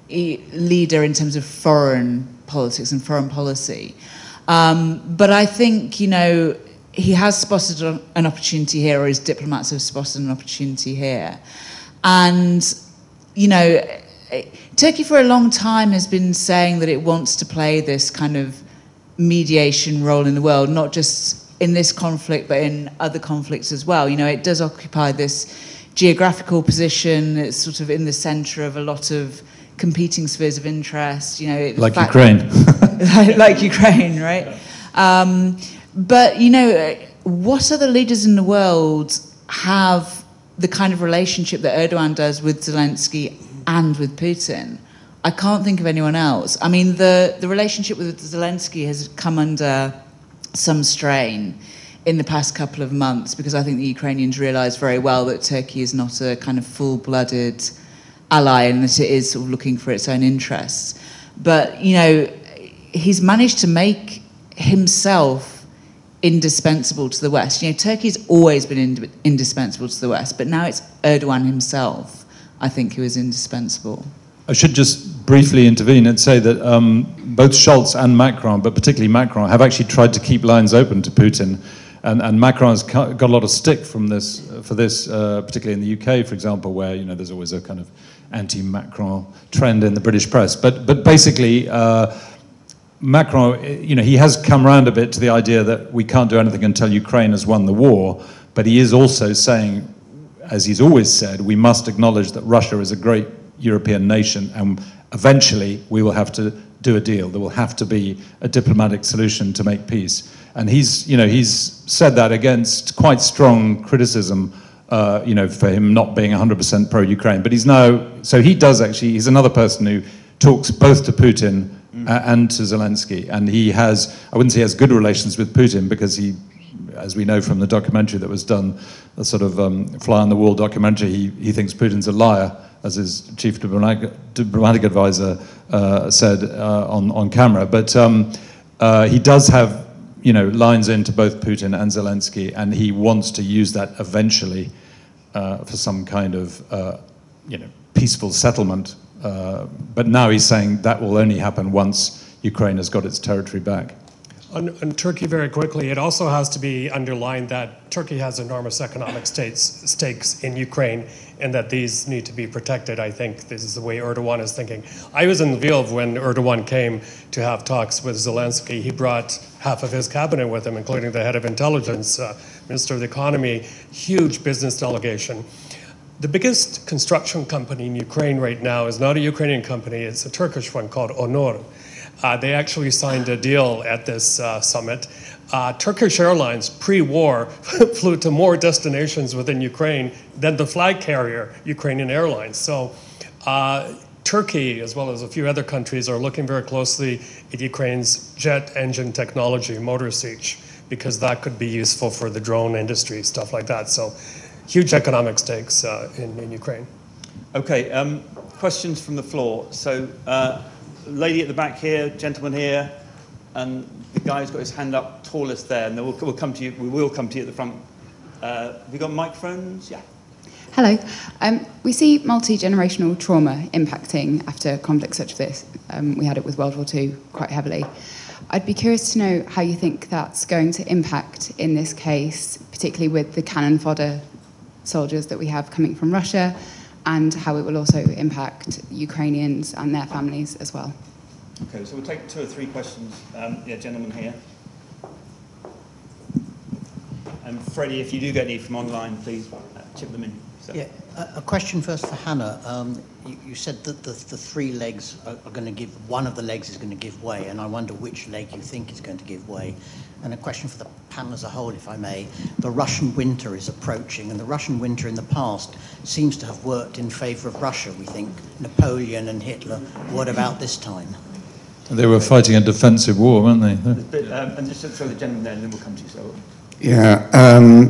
leader in terms of foreign politics and foreign policy. But I think, you know, he has spotted an opportunity here, or his diplomats have spotted an opportunity here. And, you know, Turkey for a long time has been saying that it wants to play this kind of mediation role in the world, not just in this conflict, but in other conflicts as well. You know, it does occupy this geographical position. It's sort of in the centre of a lot of competing spheres of interest. You know, like Ukraine, like Ukraine, right? But you know, what other leaders in the world have the kind of relationship that Erdogan does with Zelensky and with Putin? I can't think of anyone else. I mean, the relationship with Zelensky has come under some strain in the past couple of months, because I think the Ukrainians realise very well that Turkey is not a kind of full-blooded ally, and that it is sort of looking for its own interests. But, you know, he's managed to make himself indispensable to the West. You know, Turkey's always been indispensable to the West, but now it's Erdogan himself, I think, who is indispensable. I should just briefly intervene and say that both Scholz and Macron, but particularly Macron, have actually tried to keep lines open to Putin. And Macron has got a lot of stick from this, particularly in the UK, for example, where, you know, there's always a kind of anti-Macron trend in the British press. But basically, Macron, you know, he has come around a bit to the idea that we can't do anything until Ukraine has won the war. But he is also saying, as he's always said, we must acknowledge that Russia is a great European nation, and eventually we will have to do a deal. There will have to be a diplomatic solution to make peace. And he's said that against quite strong criticism, you know, for him not being 100% pro-Ukraine. But he's he's another person who talks both to Putin and to Zelensky. And he has, I wouldn't say he has good relations with Putin, because he, as we know from the documentary that was done, a sort of fly-on-the-wall documentary, he thinks Putin's a liar, as his chief diplomatic advisor said on camera. But he does have, you know, lines into both Putin and Zelensky, and he wants to use that eventually for some kind of, you know, peaceful settlement. But now he's saying that will only happen once Ukraine has got its territory back. On Turkey, very quickly, it also has to be underlined that Turkey has enormous economic stakes in Ukraine, and that these need to be protected. I think this is the way Erdogan is thinking. I was in Lviv when Erdogan came to have talks with Zelensky. He brought half of his cabinet with him, including the head of intelligence, Minister of the Economy, huge business delegation. The biggest construction company in Ukraine right now is not a Ukrainian company, it's a Turkish one called Onur. They actually signed a deal at this summit. Turkish Airlines, pre-war, flew to more destinations within Ukraine than the flag carrier, Ukrainian Airlines. So Turkey, as well as a few other countries, are looking very closely at Ukraine's jet engine technology, motor siege, because that could be useful for the drone industry, stuff like that. So huge economic stakes in Ukraine. Okay, Questions from the floor. So, lady at the back here, gentleman here, and the guy who's got his hand up tallest there, and then we'll come to you. We will come to you at the front. Have we got microphones? Yeah. Hello. We see multi-generational trauma impacting after conflicts such as this. We had it with World War II quite heavily. I'd be curious to know how you think that's going to impact in this case, particularly with the cannon fodder soldiers that we have coming from Russia, and how it will also impact Ukrainians and their families as well. Okay, so we'll take 2 or 3 questions. Yeah, gentleman here. And Freddie, if you do get any from online, please chip them in. So. Yeah, a question first for Hannah. You said that the 3 legs are going to give, one of the legs is going to give way, and I wonder which leg you think is going to give way. And a question for the panel as a whole, if I may. The Russian winter is approaching, and the Russian winter in the past seems to have worked in favour of Russia, we think. Napoleon and Hitler. What about this time? They were fighting a defensive war, weren't they? And just throw the gentleman there, and then we'll come to you. So. Yeah,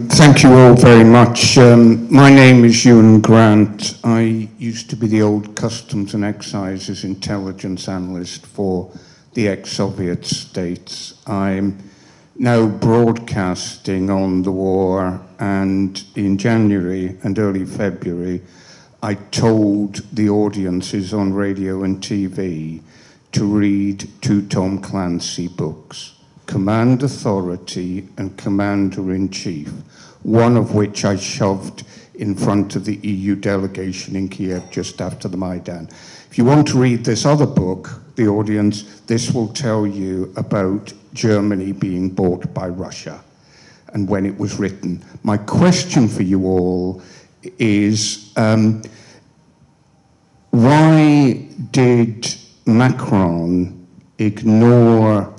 thank you all very much. My name is Ewan Grant. I used to be the old Customs and Excises intelligence analyst for the ex-Soviet states. I'm now broadcasting on the war, and in January and early February, I told the audiences on radio and TV to read 2 Tom Clancy books, command authority and commander-in-chief, one of which I shoved in front of the EU delegation in Kiev just after the Maidan. If you want to read this other book, the audience, this will tell you about Germany being bought by Russia and when it was written. My question for you all is, why did Macron ignore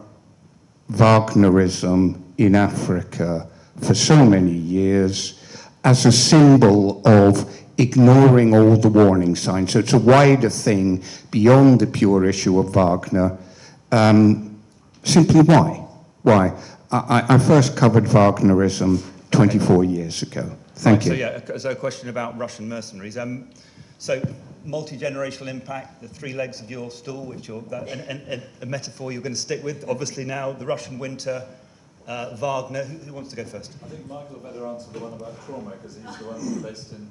Wagnerism in Africa for so many years as a symbol of ignoring all the warning signs? So it's a wider thing beyond the pure issue of Wagner. Simply why? Why? I first covered Wagnerism 24 years ago. Thank you. So yeah, so a question about Russian mercenaries. So multi-generational impact, the three legs of your stool, which you're, a metaphor you're going to stick with. Obviously now, the Russian winter, Wagner. Who wants to go first? I think Michael better answer the one about trauma, because he's the one based in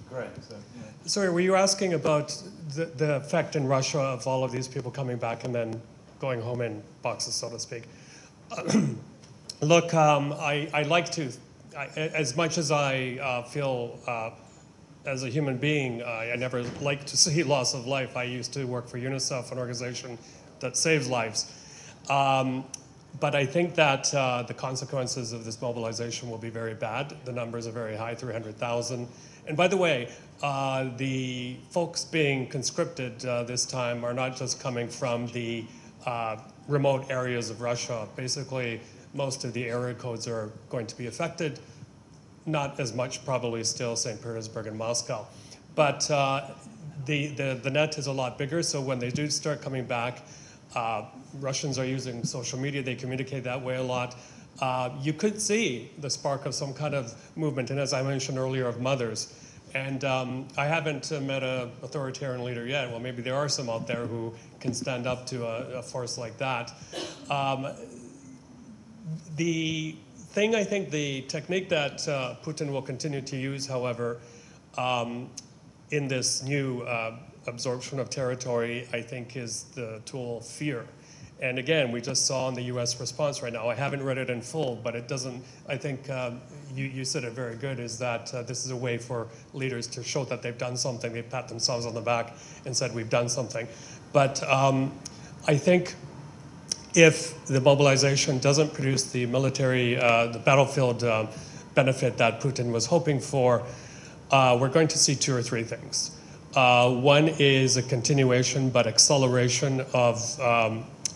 Ukraine. So, yeah. Sorry, were you asking about the effect in Russia of all of these people coming back and then going home in boxes, so to speak? Look, I like to, as much as I feel as a human being, I never like to see loss of life. I used to work for UNICEF, an organization that saves lives. But I think that the consequences of this mobilization will be very bad. The numbers are very high, 300,000. And by the way, the folks being conscripted this time are not just coming from the remote areas of Russia. Basically, most of the area codes are going to be affected. Not as much, probably still St. Petersburg and Moscow. But the net is a lot bigger, so when they do start coming back, Russians are using social media, they communicate that way a lot. You could see the spark of some kind of movement, and as I mentioned earlier, of mothers. And I haven't met an authoritarian leader yet. Well, maybe there are some out there who can stand up to a force like that. The thing, I think, the technique that Putin will continue to use, however, in this new absorption of territory, I think, is the tool fear. And again, we just saw in the US response right now, I haven't read it in full, but it doesn't, I think you said it very good, is that this is a way for leaders to show that they've done something, they pat themselves on the back and said, we've done something. But I think if the mobilization doesn't produce the military, the battlefield benefit that Putin was hoping for, we're going to see two or three things. One is a continuation but acceleration of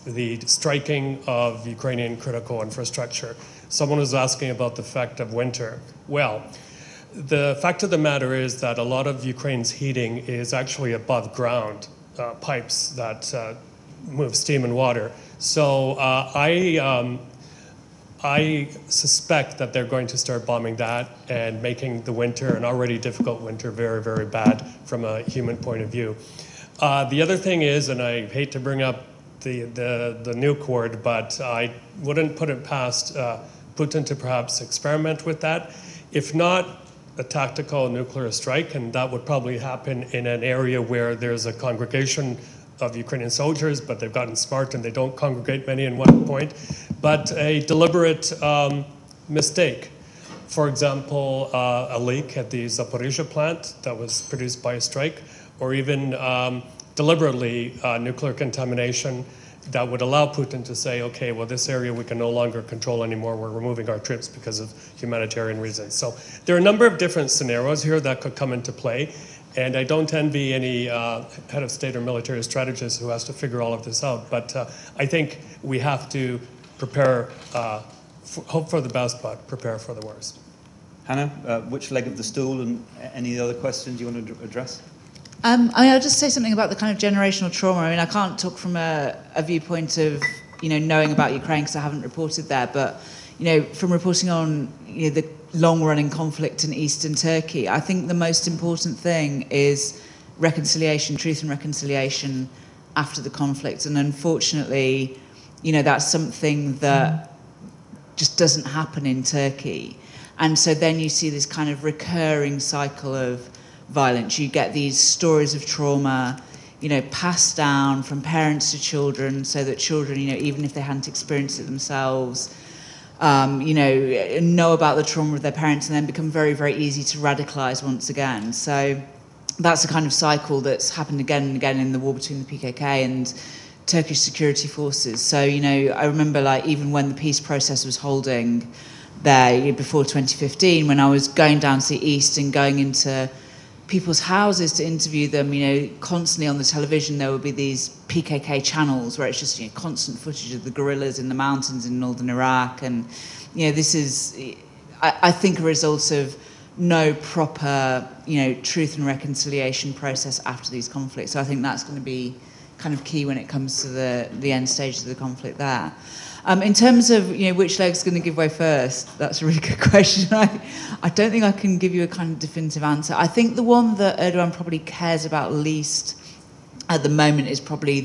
the striking of Ukrainian critical infrastructure. Someone was asking about the effect of winter. Well, the fact of the matter is that a lot of Ukraine's heating is actually above ground pipes that move steam and water. So I suspect that they're going to start bombing that and making the winter, an already difficult winter, very, very bad from a human point of view. The other thing is, and I hate to bring up the nuke word, but I wouldn't put it past Putin to perhaps experiment with that. If not, a tactical nuclear strike, and that would probably happen in an area where there's a congregation of Ukrainian soldiers, but they've gotten smart and they don't congregate many in one point, but a deliberate mistake. For example, a leak at the Zaporizhzhia plant that was produced by a strike, or even deliberately nuclear contamination that would allow Putin to say, okay, well, this area we can no longer control anymore, we're removing our troops because of humanitarian reasons. So there are a number of different scenarios here that could come into play. And I don't envy any head of state or military strategist who has to figure all of this out. But I think we have to prepare, hope for the best, but prepare for the worst. Hannah, which leg of the stool, and any other questions you want to address? I mean, I'll just say something about the kind of generational trauma. I mean, I can't talk from a viewpoint of, knowing about Ukraine because I haven't reported there. But, from reporting on, the long-running conflict in eastern Turkey, I think the most important thing is reconciliation, truth and reconciliation after the conflict. And unfortunately, that's something that just doesn't happen in Turkey. And so then you see this kind of recurring cycle of violence. You get these stories of trauma passed down from parents to children, so that children, even if they hadn't experienced it themselves, know about the trauma of their parents and then become very, very easy to radicalise once again. So that's a kind of cycle that's happened again and again in the war between the PKK and Turkish security forces. So, I remember even when the peace process was holding there before 2015, when I was going down to the east and going into people's houses to interview them, constantly on the television there would be these PKK channels where it's just constant footage of the guerrillas in the mountains in northern Iraq, and this is, I think, a result of no proper truth and reconciliation process after these conflicts. So I think that's going to be kind of key when it comes to the end stages of the conflict there. In terms of which leg's going to give way first, that's a really good question. I don't think I can give you a kind of definitive answer. I think the one that Erdogan probably cares about least at the moment is probably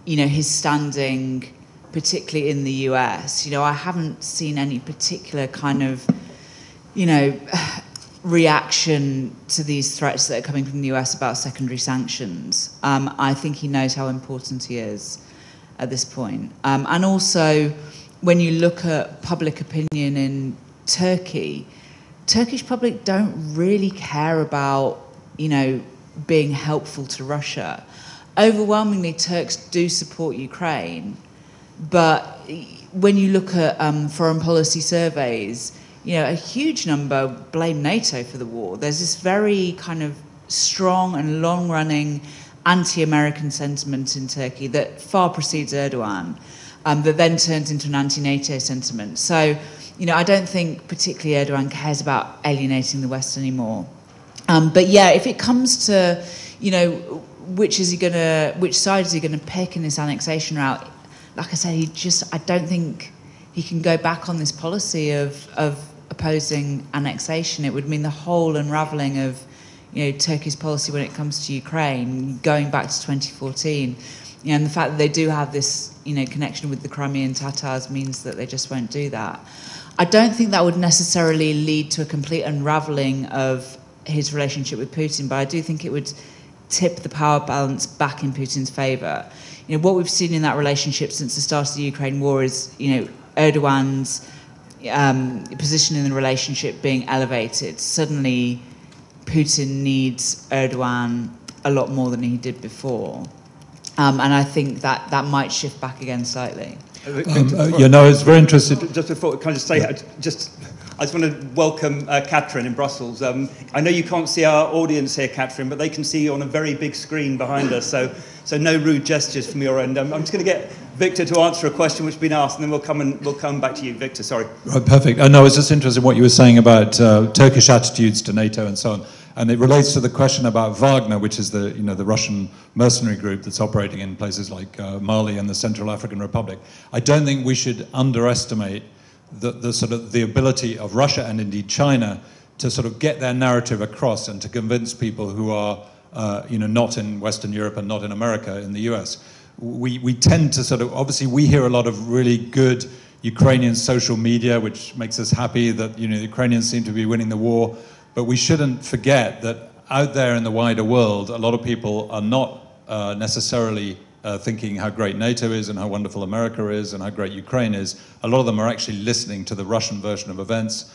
his standing, particularly in the US. I haven't seen any particular kind of reaction to these threats that are coming from the US about secondary sanctions. I think he knows how important he is at this point. And also, when you look at public opinion in Turkey, Turkish public don't really care about, being helpful to Russia. Overwhelmingly, Turks do support Ukraine, but when you look at foreign policy surveys, a huge number blame NATO for the war. There's this very kind of strong and long-running anti-American sentiment in Turkey that far precedes Erdogan, that then turns into an anti-NATO sentiment. So, I don't think particularly Erdogan cares about alienating the West anymore. But yeah, if it comes to, which side is he going to pick in this annexation route? Like I said, I don't think he can go back on this policy of opposing annexation. It would mean the whole unravelling of Turkey's policy when it comes to Ukraine, going back to 2014. And the fact that they do have this, connection with the Crimean Tatars means that they just won't do that. I don't think that would necessarily lead to a complete unravelling of his relationship with Putin, but I do think it would tip the power balance back in Putin's favour. What we've seen in that relationship since the start of the Ukraine war is, Erdogan's position in the relationship being elevated. Suddenly, Putin needs Erdogan a lot more than he did before. And I think that might shift back again slightly. It's very interesting. Just before, can I just say, I just want to welcome Catherine in Brussels. I know you can't see our audience here, Catherine, but they can see you on a very big screen behind us, so no rude gestures from your end. I'm just going to get Victor to answer a question which has been asked, and then we'll come back to you. Victor, sorry. Right, perfect. No, it's just interesting what you were saying about Turkish attitudes to NATO and so on. And it relates to the question about Wagner, which is the Russian mercenary group that's operating in places like Mali and the Central African Republic. I don't think we should underestimate the ability of Russia and indeed China to sort of get their narrative across and to convince people who are not in Western Europe and not in America, in the US. We tend to obviously we hear a lot of really good Ukrainian social media, which makes us happy that the Ukrainians seem to be winning the war. But we shouldn't forget that out there in the wider world, a lot of people are not necessarily thinking how great NATO is and how wonderful America is and how great Ukraine is. A lot of them are actually listening to the Russian version of events,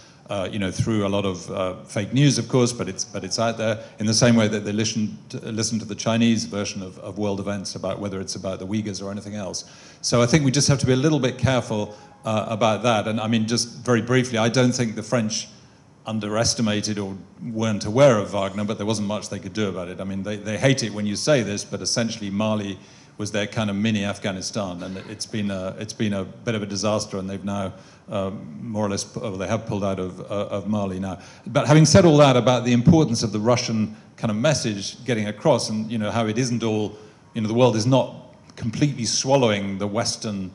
through a lot of fake news, of course, but it's out there in the same way that they listen to the Chinese version of world events, about whether it's about the Uyghurs or anything else. So I think we just have to be a little bit careful about that. And I mean, just very briefly, I don't think the French underestimated or weren't aware of Wagner, but there wasn't much they could do about it. I mean, they hate it when you say this, but essentially Mali was their kind of mini Afghanistan, and it's been a bit of a disaster, and they've now more or less, they have pulled out of Mali now. But having said all that about the importance of the Russian kind of message getting across, and how it isn't all, the world is not completely swallowing the Western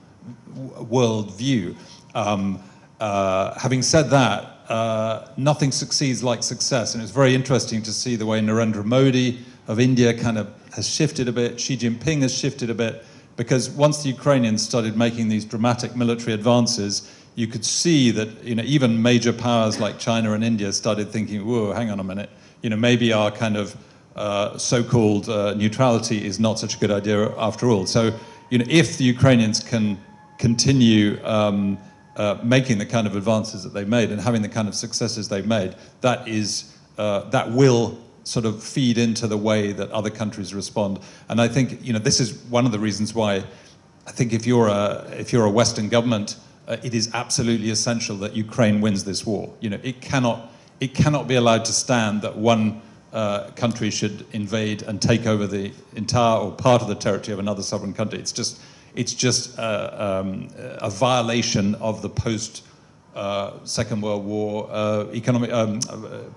world view. Having said that, nothing succeeds like success, and it's very interesting to see the way Narendra Modi of India kind of has shifted a bit, Xi Jinping has shifted a bit, because once the Ukrainians started making these dramatic military advances, you could see that even major powers like China and India started thinking, whoa, hang on a minute, maybe our kind of so-called neutrality is not such a good idea after all. So, you know, if the Ukrainians can continue making the kind of advances that they've made and having the kind of successes they've made, that will sort of feed into the way that other countries respond. And I think, you know, this is one of the reasons why I think if you're a Western government, it is absolutely essential that Ukraine wins this war. You know, it cannot be allowed to stand that one country should invade and take over the entire or part of the territory of another sovereign country. It's just a violation of the post Second World War economic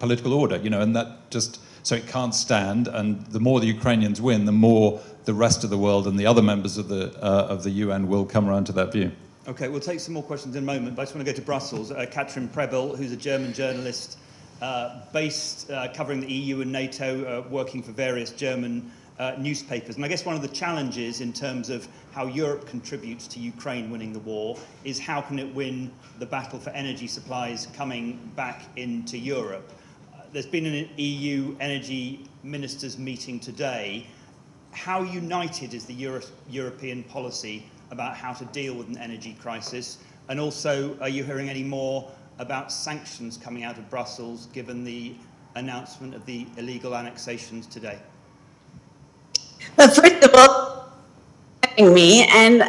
political order. You know, and that just, so it can't stand. And the more the Ukrainians win, the more the rest of the world and the other members of the UN will come around to that view. Okay, we'll take some more questions in a moment, but I just want to go to Brussels. Katrin Prebel, who's a German journalist based covering the EU and NATO, working for various German newspapers. And I guess one of the challenges in terms of how Europe contributes to Ukraine winning the war is how can it win the battle for energy supplies coming back into Europe. There's been an EU energy ministers meeting today. How united is the European policy about how to deal with an energy crisis? And also, are you hearing any more about sanctions coming out of Brussels given the announcement of the illegal annexations today? Well, first of all, having me, and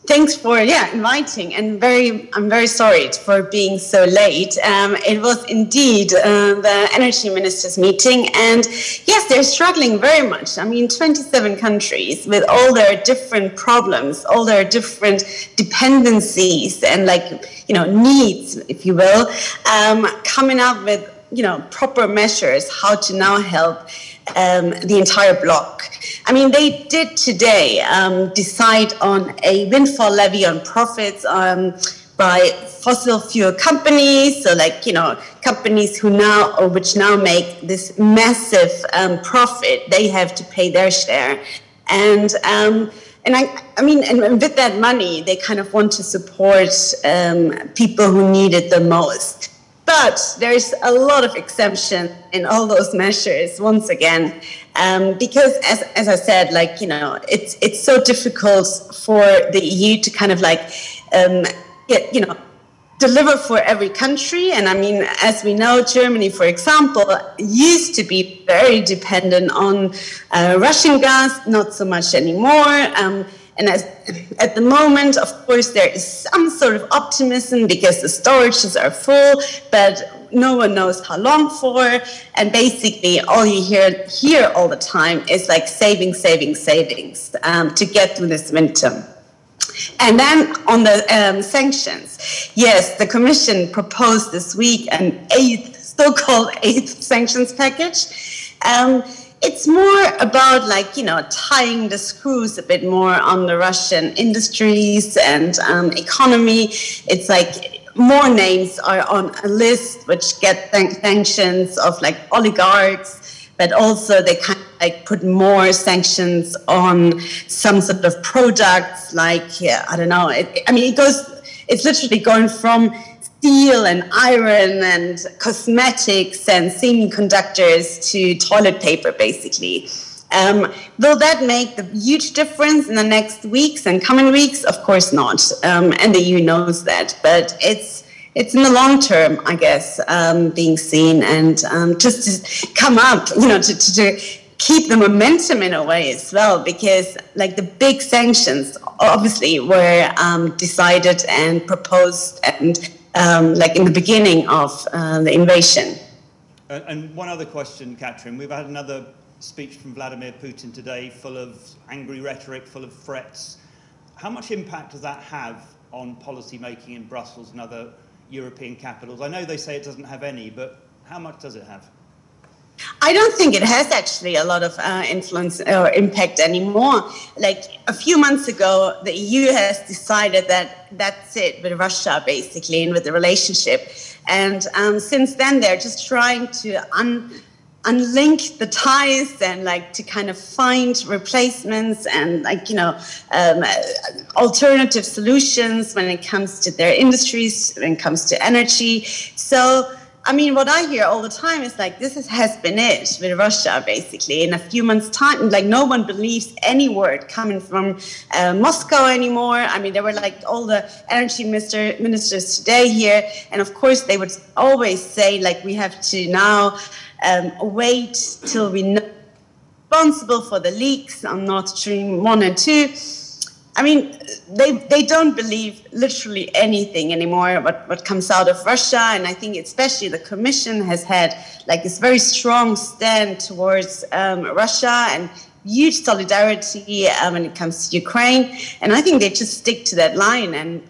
thanks for inviting. And I'm very sorry for being so late. It was indeed the energy ministers meeting, and yes, they're struggling very much. I mean, 27 countries with all their different problems, all their different dependencies, and needs, if you will, coming up with proper measures how to now help the entire bloc. I mean, they did today decide on a windfall levy on profits by fossil fuel companies, so companies which now make this massive profit, they have to pay their share. And with that money, they kind of want to support people who need it the most. But there's a lot of exemption in all those measures, once again, because as I said, it's so difficult for the EU to kind of deliver for every country. And I mean, as we know, Germany, for example, used to be very dependent on Russian gas, not so much anymore. And at the moment, of course, there is some sort of optimism because the storages are full, but no one knows how long for. And basically, all you hear all the time is savings to get through this winter. And then on the sanctions, yes, the Commission proposed this week an so-called eighth sanctions package. It's more about tying the screws a bit more on the Russian industries and economy. It's more names are on a list which get sanctions of oligarchs, but also they kind of put more sanctions on some sort of products I don't know. It's literally going from steel and iron and cosmetics and semiconductors to toilet paper, basically. Will that make the huge difference in the next weeks and coming weeks? Of course not. And the EU knows that. But it's in the long term, I guess, being seen, and just to come up, to keep the momentum in a way as well, because the big sanctions obviously were decided and proposed and in the beginning of the invasion. And one other question, Katrin. We've had another speech from Vladimir Putin today, full of angry rhetoric, full of threats. How much impact does that have on policy making in Brussels and other European capitals? I know they say it doesn't have any, but how much does it have? I don't think it has actually a lot of influence or impact anymore. A few months ago, the EU has decided that that's it with Russia, basically, and with the relationship. And since then, they're just trying to unlink the ties and to kind of find replacements and alternative solutions when it comes to their industries, when it comes to energy. So I mean, what I hear all the time is like, has been it with Russia, basically. In a few months' time, like, no one believes any word coming from Moscow anymore. I mean, there were like all the energy ministers today here. And of course, they would always say, like, we have to now wait till we know responsible for the leaks on Nord Stream 1 and 2. I mean, they don't believe literally anything anymore what comes out of Russia, and I think especially the Commission has had like this very strong stand towards Russia and huge solidarity when it comes to Ukraine, and I think they just stick to that line. And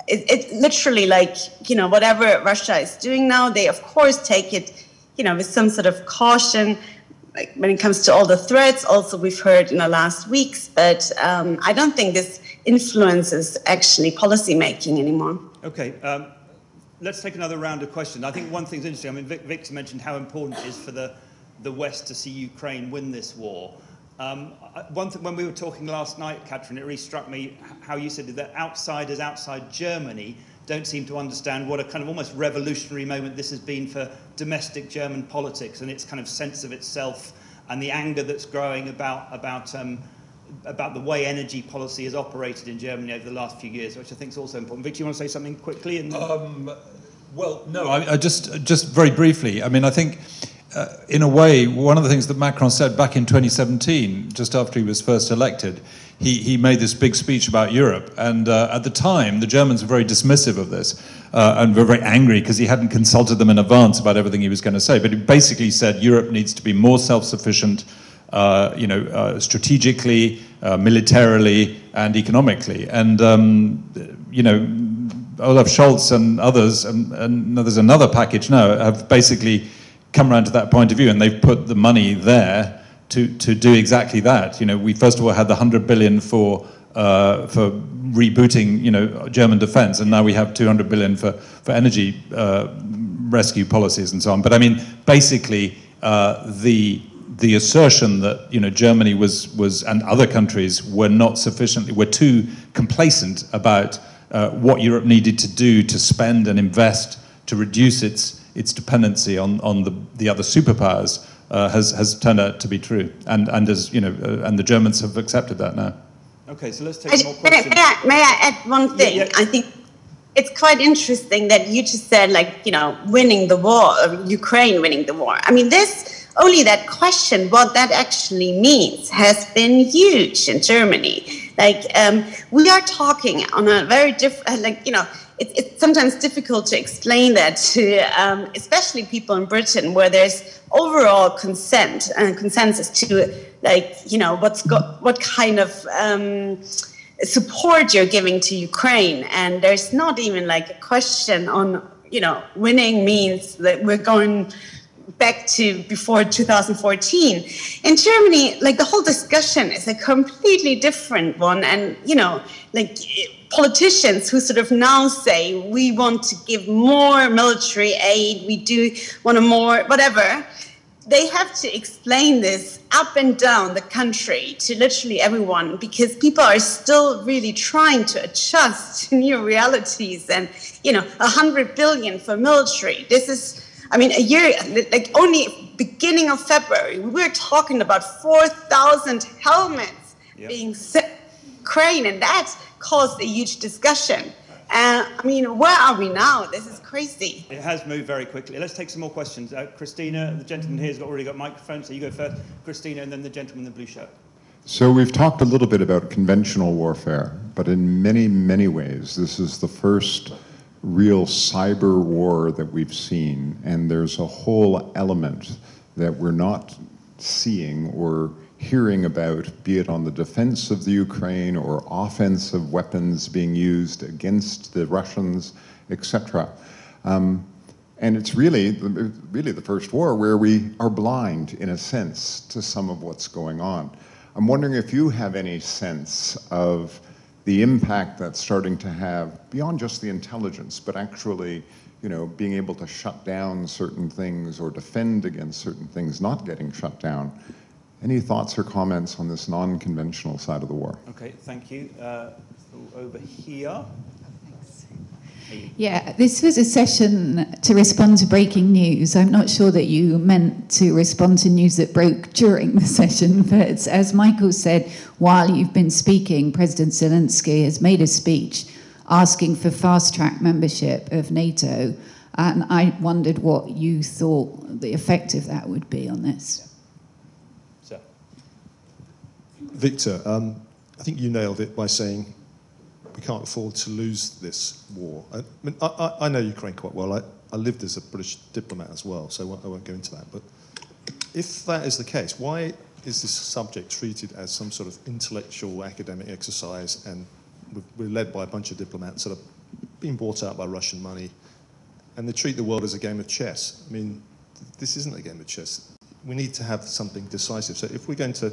it literally, like, you know, whatever Russia is doing now, they of course take it, you know, with some sort of caution. Like when it comes to all the threats, also we've heard in the last weeks, but I don't think this influences actually policy making anymore. Okay, let's take another round of questions. I think one thing's interesting. I mean, Victor mentioned how important it is for the West to see Ukraine win this war. One thing, when we were talking last night, Katrin, it really struck me how you said that outsiders outside Germany don't seem to understand what a kind of almost revolutionary moment this has been for domestic German politics and its kind of sense of itself and the anger that's growing about the way energy policy has operated in Germany over the last few years, which I think is also important. Victor, you want to say something quickly? Well, no, I just very briefly. I mean, I think in a way, one of the things that Macron said back in 2017, just after he was first elected, he made this big speech about Europe, and at the time the Germans were very dismissive of this and were very angry because he hadn't consulted them in advance about everything he was going to say. But he basically said Europe needs to be more self-sufficient, strategically, militarily, and economically. And Olaf Scholz and others, and there's another package now, have basically come around to that point of view, and they've put the money there to do exactly that. You know, we first of all had the 100 billion for rebooting, German defense, and now we have 200 billion for energy rescue policies and so on. But I mean, basically, the assertion that Germany was and other countries were too complacent about what Europe needed to do to spend and invest to reduce its dependency on the other superpowers has turned out to be true, and as and the Germans have accepted that now. Okay, so let's take more questions. May I add one thing? Yeah. I think it's quite interesting that you just said, winning the war, Ukraine winning the war. I mean, only that question, what that actually means, has been huge in Germany. We are talking on a very different, it's sometimes difficult to explain that to, especially people in Britain, where there's overall consensus to, what kind of support you're giving to Ukraine, and there's not even a question on, winning means that we're going back to before 2014. In Germany, the whole discussion is a completely different one, and politicians who sort of now say we want to give more military aid, we do want more, whatever, they have to explain this up and down the country to literally everyone, because people are still really trying to adjust to new realities. And 100 billion for military, this is, a year, only beginning of February, we were talking about 4,000 helmets being sent to Ukraine, and that caused a huge discussion. Where are we now? This is crazy. It has moved very quickly. Let's take some more questions. Christina, the gentleman here has already got a microphone, so you go first. Christina, and then the gentleman in the blue shirt. So we've talked a little bit about conventional warfare, but in many, many ways, this is the first real cyber war that we've seen, and there's a whole element that we're not seeing or hearing about, be it on the defense of the Ukraine or offensive weapons being used against the Russians, etc. And it's really the first war where we are blind, in a sense, to some of what's going on. I'm wondering if you have any sense of the impact that's starting to have, beyond just the intelligence, but actually, being able to shut down certain things or defend against certain things not getting shut down. Any thoughts or comments on this non-conventional side of the war? Okay, thank you. Over here. Yeah, this was a session to respond to breaking news. I'm not sure that you meant to respond to news that broke during the session, but as Michael said, while you've been speaking, President Zelensky has made a speech asking for fast-track membership of NATO, and I wondered what you thought the effect of that would be on this. So. Victor, I think you nailed it by saying we can't afford to lose this war. I know Ukraine quite well. I lived as a British diplomat as well, so I won't go into that. But if that is the case, why is this subject treated as some sort of intellectual academic exercise, and we're led by a bunch of diplomats that are being bought out by Russian money, and they treat the world as a game of chess? I mean, this isn't a game of chess. We need to have something decisive. So if we're going to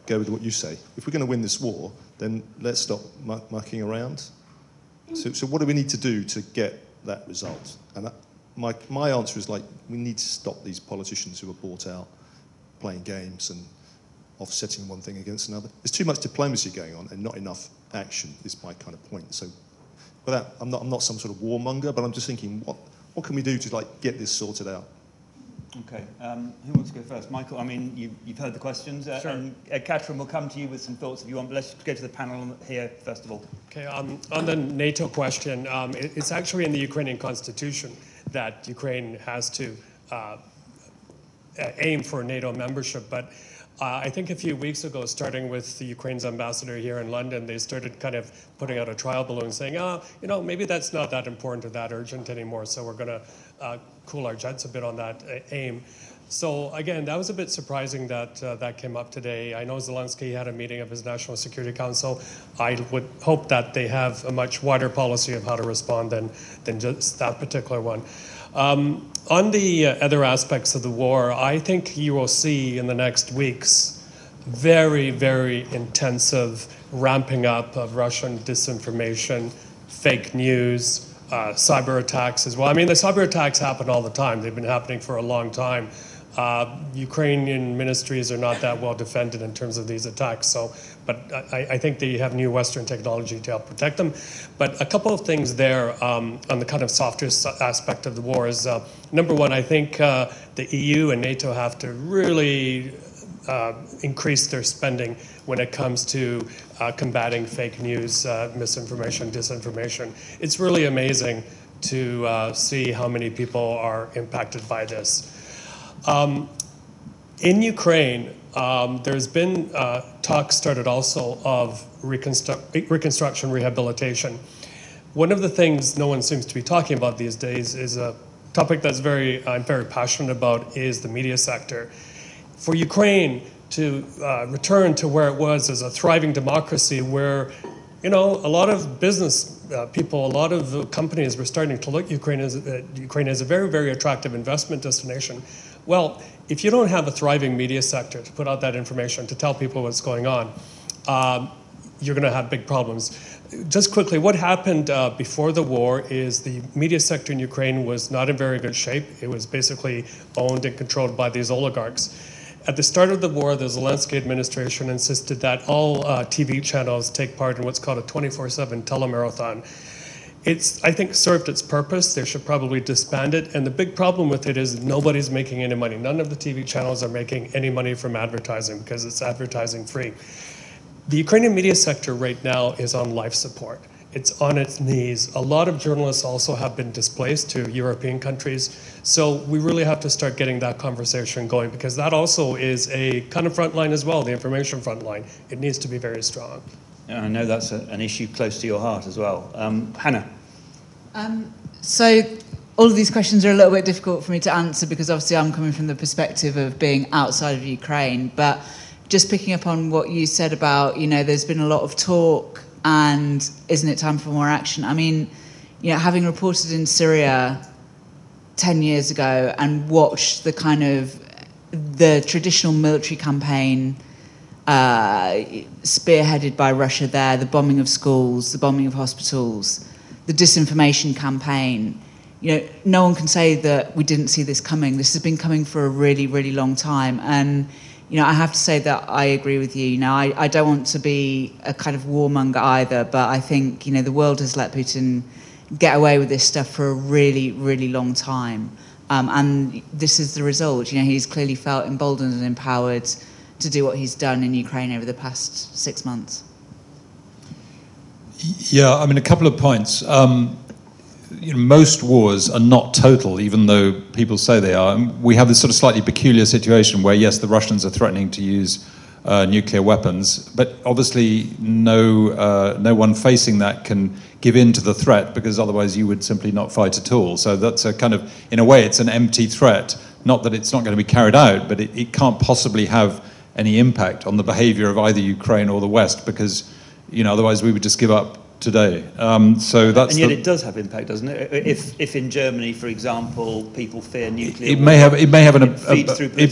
go with what you say, if we're going to win this war, then let's stop mucking around. So what do we need to do to get that result? And my answer is, like, we need to stop these politicians who are bought out playing games and offsetting one thing against another. There's too much diplomacy going on and not enough action is my kind of point. So with that, I'm not some sort of warmonger, but I'm just thinking, what can we do to, like, get this sorted out? Okay, who wants to go first? Michael, I mean, you've heard the questions. Sure. And Catherine will come to you with some thoughts if you want, but let's go to the panel here first of all. Okay, on the NATO question, it's actually in the Ukrainian constitution that Ukraine has to aim for NATO membership, but I think a few weeks ago, starting with the Ukraine's ambassador here in London, they started kind of putting out a trial balloon saying, you know, maybe that's not that important or that urgent anymore, so we're going to cool our jets a bit on that aim. So again, that was a bit surprising that that came up today. I know Zelensky had a meeting of his National Security Council. I would hope that they have a much wider policy of how to respond than just that particular one. On the other aspects of the war, I think you will see in the next weeks very, very intensive ramping up of Russian disinformation, fake news, cyber attacks as well. I mean, the cyber attacks happen all the time. They've been happening for a long time. Ukrainian ministries are not that well defended in terms of these attacks, but I think they have new Western technology to help protect them. But a couple of things there on the kind of softer aspect of the war is, number one, I think the EU and NATO have to really increase their spending when it comes to combating fake news, misinformation, disinformation. It's really amazing to see how many people are impacted by this. In Ukraine, there's been talk started also of reconstruction rehabilitation. One of the things no one seems to be talking about these days is a topic that's I'm very passionate about, is the media sector. For Ukraine to return to where it was as a thriving democracy where, you know, a lot of business people, a lot of companies were starting to look at Ukraine as a very, very attractive investment destination. Well, if you don't have a thriving media sector to put out that information, to tell people what's going on, you're going to have big problems. Just quickly, what happened before the war is the media sector in Ukraine was not in very good shape. It was basically owned and controlled by these oligarchs. At the start of the war, the Zelensky administration insisted that all TV channels take part in what's called a 24/7 telemarathon. It's, I think, served its purpose. They should probably disband it. And the big problem with it is nobody's making any money. None of the TV channels are making any money from advertising because it's advertising free. The Ukrainian media sector right now is on life support. It's on its knees. A lot of journalists also have been displaced to European countries. So we really have to start getting that conversation going because that also is a kind of front line as well, the information front line. It needs to be very strong. And I know that's an issue close to your heart as well. Hannah. So all of these questions are a little bit difficult for me to answer because obviously I'm coming from the perspective of being outside of Ukraine. But just picking up on what you said about, you know, there's been a lot of talk and isn't it time for more action? I mean, you know, having reported in Syria 10 years ago and watched the kind of the traditional military campaign spearheaded by Russia there, the bombing of schools, the bombing of hospitals, the disinformation campaign, you know, no one can say that we didn't see this coming. This has been coming for a really, really long time. And, you know, I have to say that I agree with you. You know, I don't want to be a kind of warmonger either, but I think, you know, the world has let Putin get away with this stuff for a really, really long time. And this is the result. You know, he's clearly felt emboldened and empowered to do what he's done in Ukraine over the past 6 months. Yeah, I mean, a couple of points. You know, most wars are not total, even though people say they are. We have this sort of slightly peculiar situation where, yes, the Russians are threatening to use nuclear weapons, but obviously no one facing that can give in to the threat, because otherwise you would simply not fight at all. So that's a kind of, in a way, it's an empty threat. Not that it's not going to be carried out, but it can't possibly have any impact on the behavior of either Ukraine or the West, because, you know, otherwise we would just give up today. So that's, and yet it does have impact, doesn't it? If in Germany, for example, people fear nuclear, it may have an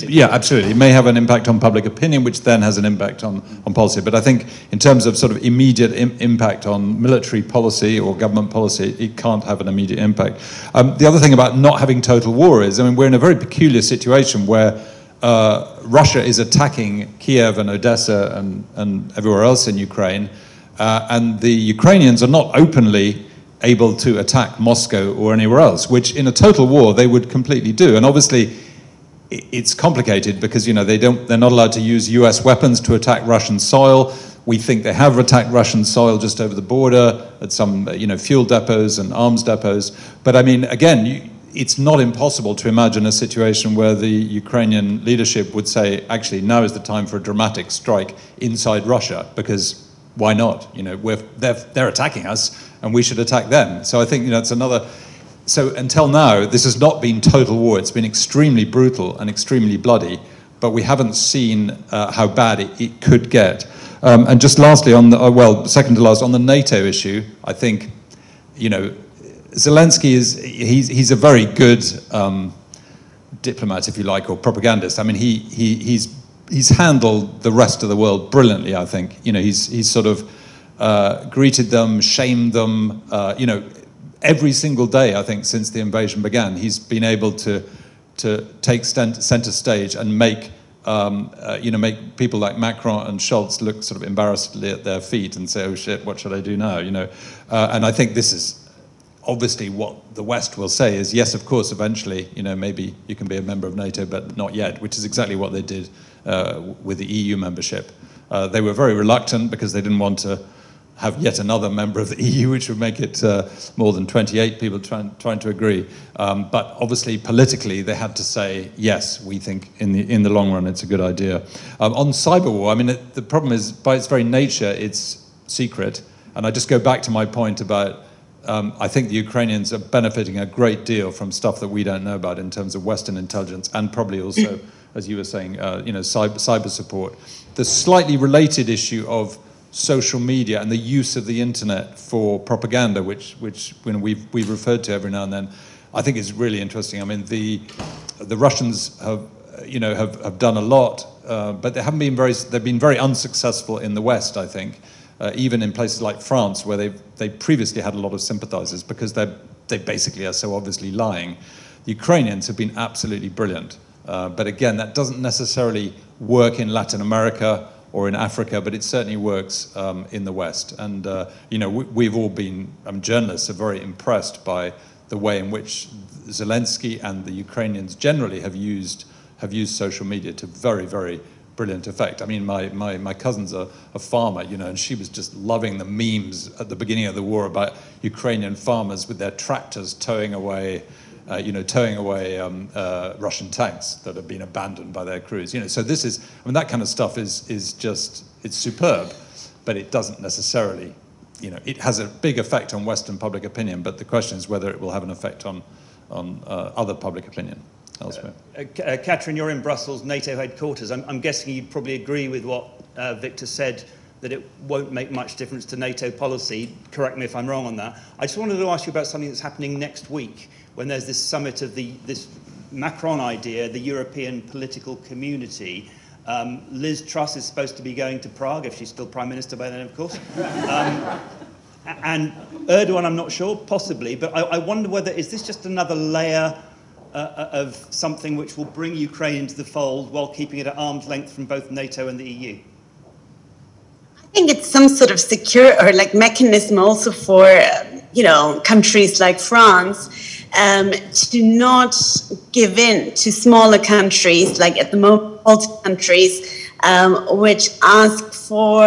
yeah, absolutely. It may have an impact on public opinion, which then has an impact on policy. But I think in terms of sort of immediate impact on military policy or government policy, it can't have an immediate impact. The other thing about not having total war is, I mean, we're in a very peculiar situation where Russia is attacking Kiev and Odessa and everywhere else in Ukraine. And the Ukrainians are not openly able to attack Moscow or anywhere else, which in a total war they would completely do. And obviously it's complicated because, you know, they're not allowed to use US weapons to attack Russian soil. We think they have attacked Russian soil just over the border at some, you know, fuel depots and arms depots. But I mean, again, it's not impossible to imagine a situation where the Ukrainian leadership would say, actually, now is the time for a dramatic strike inside Russia, because why not? You know, they're attacking us, and we should attack them. So I think, you know, it's another. So until now, this has not been total war. It's been extremely brutal and extremely bloody, but we haven't seen how bad it could get. And just lastly, on the well, second to last, on the NATO issue, I think, you know, Zelensky he's a very good diplomat, if you like, or propagandist. I mean, he's handled the rest of the world brilliantly, I think. You know, he's sort of greeted them, shamed them, you know, every single day, I think, since the invasion began. He's been able to take center stage and make, you know, make people like Macron and Scholz look sort of embarrassedly at their feet and say, oh shit, what should I do now, you know? And I think this is obviously what the West will say is, yes, of course, eventually, you know, maybe you can be a member of NATO, but not yet, which is exactly what they did with the EU membership. They were very reluctant because they didn't want to have yet another member of the EU, which would make it more than 28 people trying to agree. But obviously, politically, they had to say, yes, we think in the long run it's a good idea. On cyber war, I mean, the problem is, by its very nature, it's secret. And I just go back to my point about, I think the Ukrainians are benefiting a great deal from stuff that we don't know about in terms of Western intelligence, and probably also, as you were saying, you know, cyber support. The slightly related issue of social media and the use of the internet for propaganda, which you know, we've referred to every now and then, I think is really interesting. I mean, the Russians have, you know, have done a lot, but they haven't been they've been very unsuccessful in the West, I think. Even in places like France, where they previously had a lot of sympathizers, because they basically are so obviously lying. The Ukrainians have been absolutely brilliant. But again, that doesn't necessarily work in Latin America or in Africa, but it certainly works in the West. And you know, we've all been, journalists are very impressed by the way in which Zelensky and the Ukrainians generally have used social media to very, very brilliant effect. I mean, my cousin's a farmer, you know, and she was just loving the memes at the beginning of the war about Ukrainian farmers with their tractors towing away Russian tanks that have been abandoned by their crews. You know, so this is, I mean, that kind of stuff is just, it's superb, but it doesn't necessarily, you know, it has a big effect on Western public opinion, but the question is whether it will have an effect on other public opinion elsewhere. Catherine, you're in Brussels, NATO headquarters. I'm guessing you'd probably agree with what Victor said, that it won't make much difference to NATO policy. Correct me if I'm wrong on that. I just wanted to ask you about something that's happening next week, when there's this summit of this Macron idea, the European political community. Liz Truss is supposed to be going to Prague, if she's still Prime Minister by then, of course. And Erdogan, I'm not sure, possibly, but I wonder whether, is this just another layer of something which will bring Ukraine into the fold while keeping it at arm's length from both NATO and the EU? I think it's some sort of secure or like mechanism also for countries like France to not give in to smaller countries, like at the moment, Baltic countries, which ask for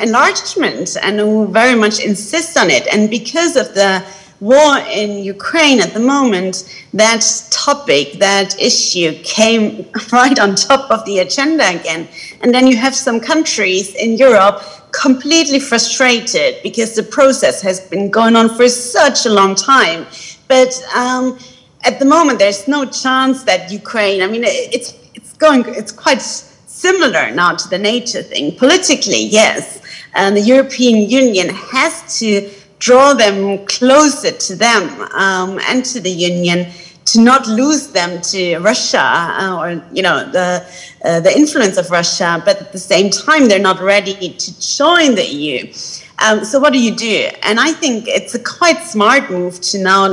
enlargement and who very much insist on it. And because of the war in Ukraine at the moment, that topic, that issue came right on top of the agenda again. And then you have some countries in Europe completely frustrated because the process has been going on for such a long time. But at the moment, there's no chance that Ukraine, I mean, it's quite similar now to the NATO thing. Politically, yes, and the European Union has to draw them closer to them and to the Union to not lose them to Russia or the influence of Russia. But at the same time, they're not ready to join the EU. So what do you do? And I think it's a quite smart move to now,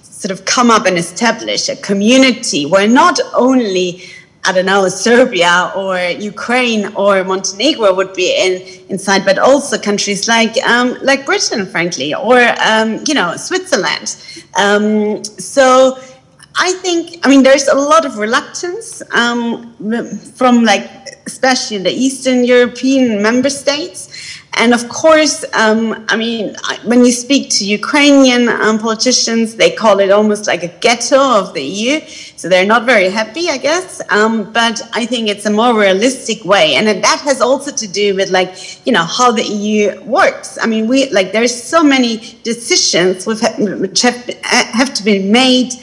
sort of come up and establish a community where not only, I don't know, Serbia or Ukraine or Montenegro would be inside, but also countries like Britain, frankly, or Switzerland. So I think, there's a lot of reluctance from especially the Eastern European member states. And of course, when you speak to Ukrainian politicians, they call it almost like a ghetto of the EU. So they're not very happy, I guess. But I think it's a more realistic way. And that has also to do with how the EU works. I mean, there's so many decisions which have to be made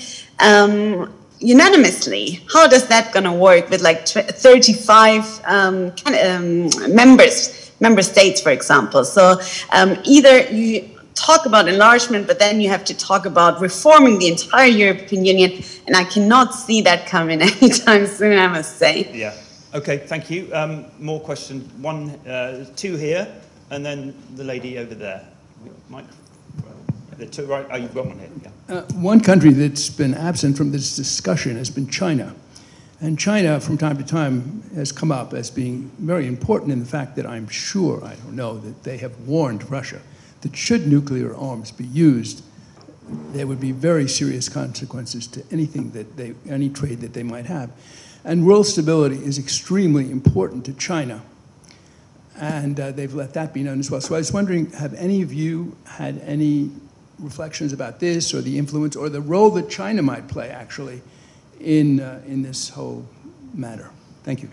unanimously. How does that going to work with 35 member states, for example? So either you talk about enlargement, but then you have to talk about reforming the entire European Union, and I cannot see that coming anytime soon, I must say. Yeah. Okay, thank you. More questions. Two here, and then the lady over there. Mike? The two, right? Oh, you've got one here. Yeah. One country that's been absent from this discussion has been China. And China, from time to time, has come up as being very important in the fact that I'm sure, I don't know, that they have warned Russia that should nuclear arms be used, there would be very serious consequences to any trade that they might have. And world stability is extremely important to China. And they've let that be known as well. So I was wondering, have any of you had any reflections about this, or the influence, or the role that China might play, actually, in this whole matter? Thank you.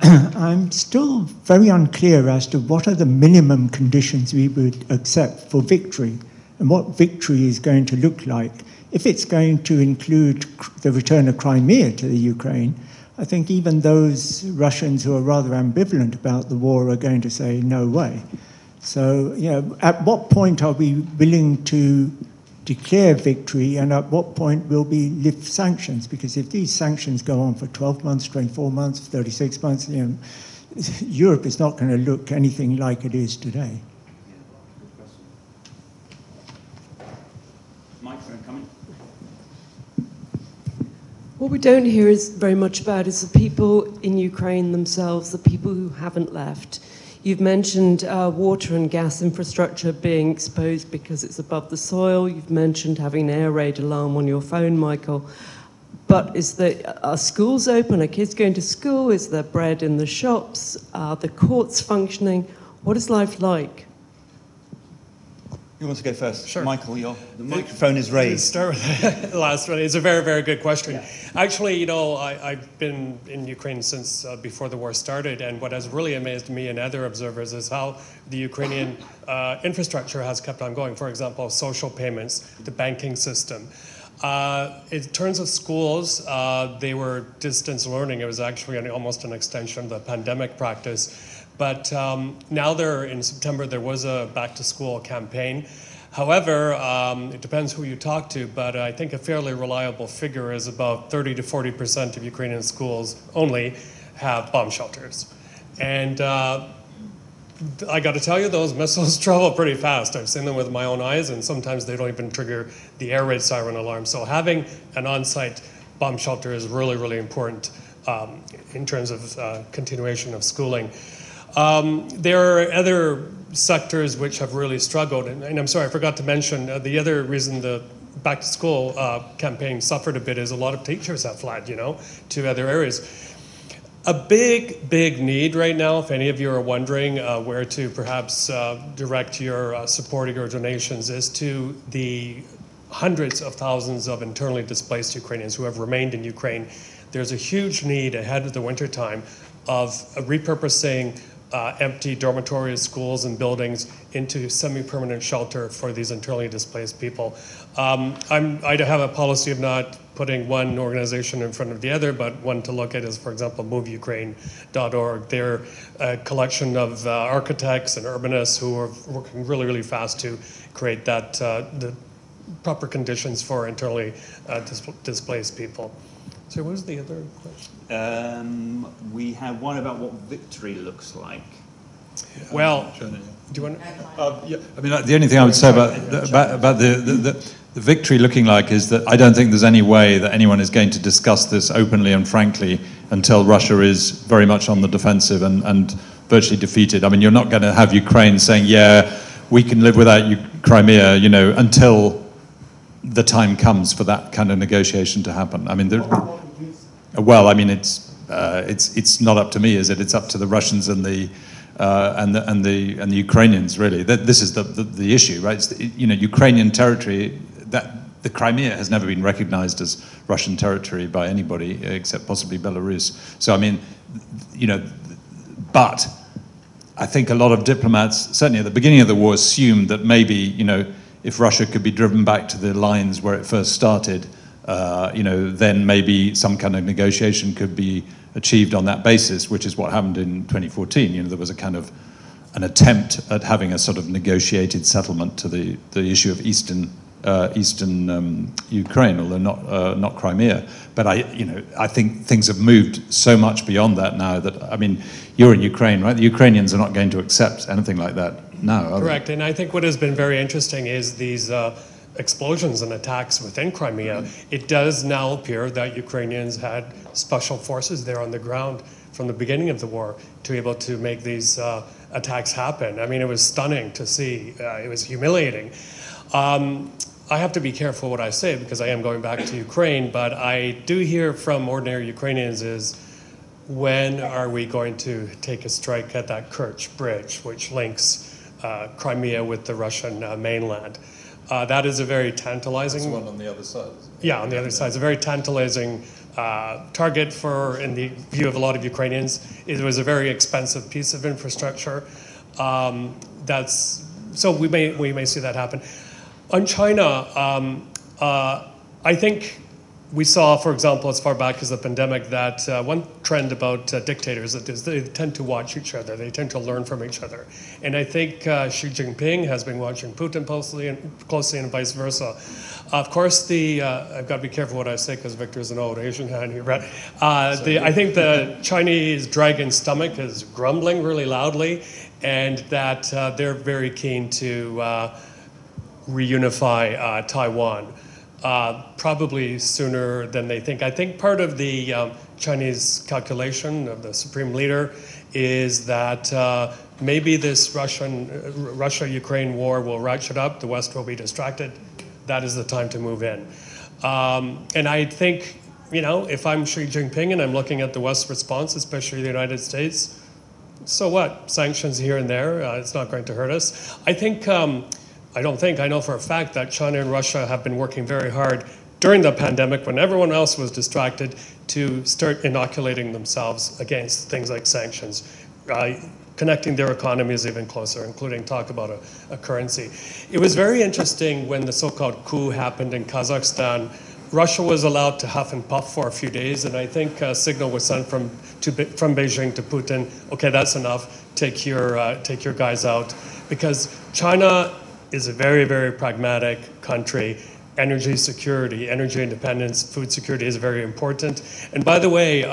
I'm still very unclear as to what are the minimum conditions we would accept for victory, and what victory is going to look like. If it's going to include the return of Crimea to the Ukraine, I think even those Russians who are rather ambivalent about the war are going to say no way. So, at what point are we willing to declare victory, and at what point will we lift sanctions? Because if these sanctions go on for 12 months, 24 months, 36 months, Europe is not going to look anything like it is today. Microphone coming. What we don't hear very much about is the people in Ukraine themselves, the people who haven't left. You've mentioned water and gas infrastructure being exposed because it's above the soil. You've mentioned having an air raid alarm on your phone, Michael. But are schools open? Are kids going to school? Is there bread in the shops? Are the courts functioning? What is life like? Who wants to go first? Sure. Michael, the microphone is raised. Start with the last one. It's a very, very good question. Yeah. Actually, I've been in Ukraine since before the war started, and what has really amazed me and other observers is how the Ukrainian infrastructure has kept on going. For example, social payments, the banking system. In terms of schools, they were distance learning. It was actually almost an extension of the pandemic practice. But now in September, there was a back-to-school campaign. However, it depends who you talk to, but I think a fairly reliable figure is about 30 to 40% of Ukrainian schools only have bomb shelters. And I got to tell you, those missiles travel pretty fast. I've seen them with my own eyes, and sometimes they don't even trigger the air raid siren alarm. So having an on-site bomb shelter is really, really important in terms of continuation of schooling. There are other sectors which have really struggled, and I'm sorry, I forgot to mention the other reason the back to school campaign suffered a bit is a lot of teachers have fled, to other areas. A big need right now, if any of you are wondering where to perhaps direct your support or your donations, is to the hundreds of thousands of internally displaced Ukrainians who have remained in Ukraine. There's a huge need ahead of the wintertime of repurposing empty dormitories, schools, and buildings into semi-permanent shelter for these internally displaced people. I have a policy of not putting one organization in front of the other, but one to look at is, for example, moveukraine.org. They're a collection of architects and urbanists who are working really fast to create that the proper conditions for internally displaced people. So what was the other question? We have one about what victory looks like. Well, do you want to? Yeah. I mean, the only thing I would say about the victory looking like is that I don't think there's any way that anyone is going to discuss this openly and frankly until Russia is very much on the defensive and virtually defeated. I mean, you're not going to have Ukraine saying, yeah, we can live without Crimea, until the time comes for that kind of negotiation to happen. I mean, it's not up to me, is it? It's up to the Russians and the Ukrainians, really. This is the issue, right? It's Ukrainian territory. That the Crimea has never been recognized as Russian territory by anybody except possibly Belarus. So I mean, but I think a lot of diplomats, certainly at the beginning of the war, assumed that maybe if Russia could be driven back to the lines where it first started, then maybe some kind of negotiation could be achieved on that basis, which is what happened in 2014. There was a kind of an attempt at having a sort of negotiated settlement to the issue of eastern Ukraine, although not Crimea. But I think things have moved so much beyond that now that, I mean, you're in Ukraine, right? The Ukrainians are not going to accept anything like that now. Correct, and I think what has been very interesting is these explosions and attacks within Crimea. It does now appear that Ukrainians had special forces there on the ground from the beginning of the war to be able to make these attacks happen. I mean, it was stunning to see. It was humiliating. I have to be careful what I say because I am going back to Ukraine, but I do hear from ordinary Ukrainians is, when are we going to take a strike at that Kerch Bridge, which links Crimea with the Russian mainland? That is a very tantalizing... That's the one on the other side. Yeah, on the other side. It's a very tantalizing target in the view of a lot of Ukrainians. It was a very expensive piece of infrastructure. So we may see that happen. On China, I think we saw, for example, as far back as the pandemic, that one trend about dictators is they tend to watch each other. They tend to learn from each other. And I think Xi Jinping has been watching Putin closely and vice versa. Of course, I've got to be careful what I say because Victor's an old Asian hand here, right? I think the Chinese dragon stomach is grumbling really loudly, and that they're very keen to reunify Taiwan. Probably sooner than they think. I think part of the Chinese calculation of the supreme leader is that maybe this Russia-Ukraine war will ratchet up, the West will be distracted. That is the time to move in. And I think, if I'm Xi Jinping and I'm looking at the West's response, especially the United States, so what? Sanctions here and there, it's not going to hurt us. I know for a fact that China and Russia have been working very hard during the pandemic when everyone else was distracted to start inoculating themselves against things like sanctions, connecting their economies even closer, including talk about a currency. It was very interesting when the so-called coup happened in Kazakhstan. Russia was allowed to huff and puff for a few days, and I think a signal was sent from Beijing to Putin, okay, that's enough, take your guys out. Because China is a very, very pragmatic country. Energy security, energy independence, food security is very important. And by the way,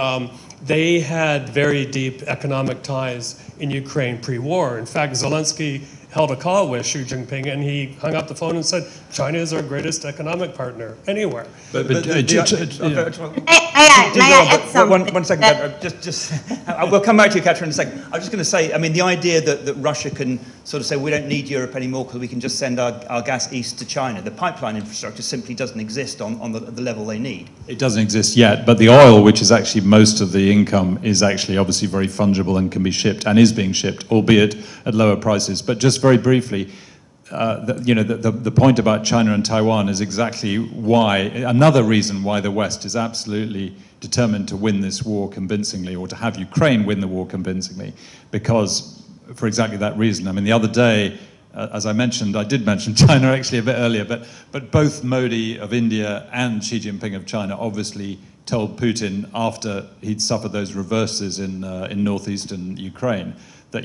they had very deep economic ties in Ukraine pre-war. In fact, Zelensky held a call with Xi Jinping and he hung up the phone and said, China is our greatest economic partner anywhere. I One second, we'll come back to you, Katrin, in a second. I was just going to say, I mean, the idea that Russia can sort of say, we don't need Europe anymore because we can just send our gas east to China. The pipeline infrastructure simply doesn't exist on the level they need. It doesn't exist yet, but the oil, which is actually most of the income, is actually obviously very fungible and can be shipped and is being shipped, albeit at lower prices. But just very briefly, the point about China and Taiwan is exactly why, another reason why the West is absolutely determined to win this war convincingly, or to have Ukraine win the war convincingly, because for exactly that reason. I mean, the other day, as I mentioned, I did mention China actually a bit earlier, but both Modi of India and Xi Jinping of China obviously told Putin after he'd suffered those reverses in northeastern Ukraine that,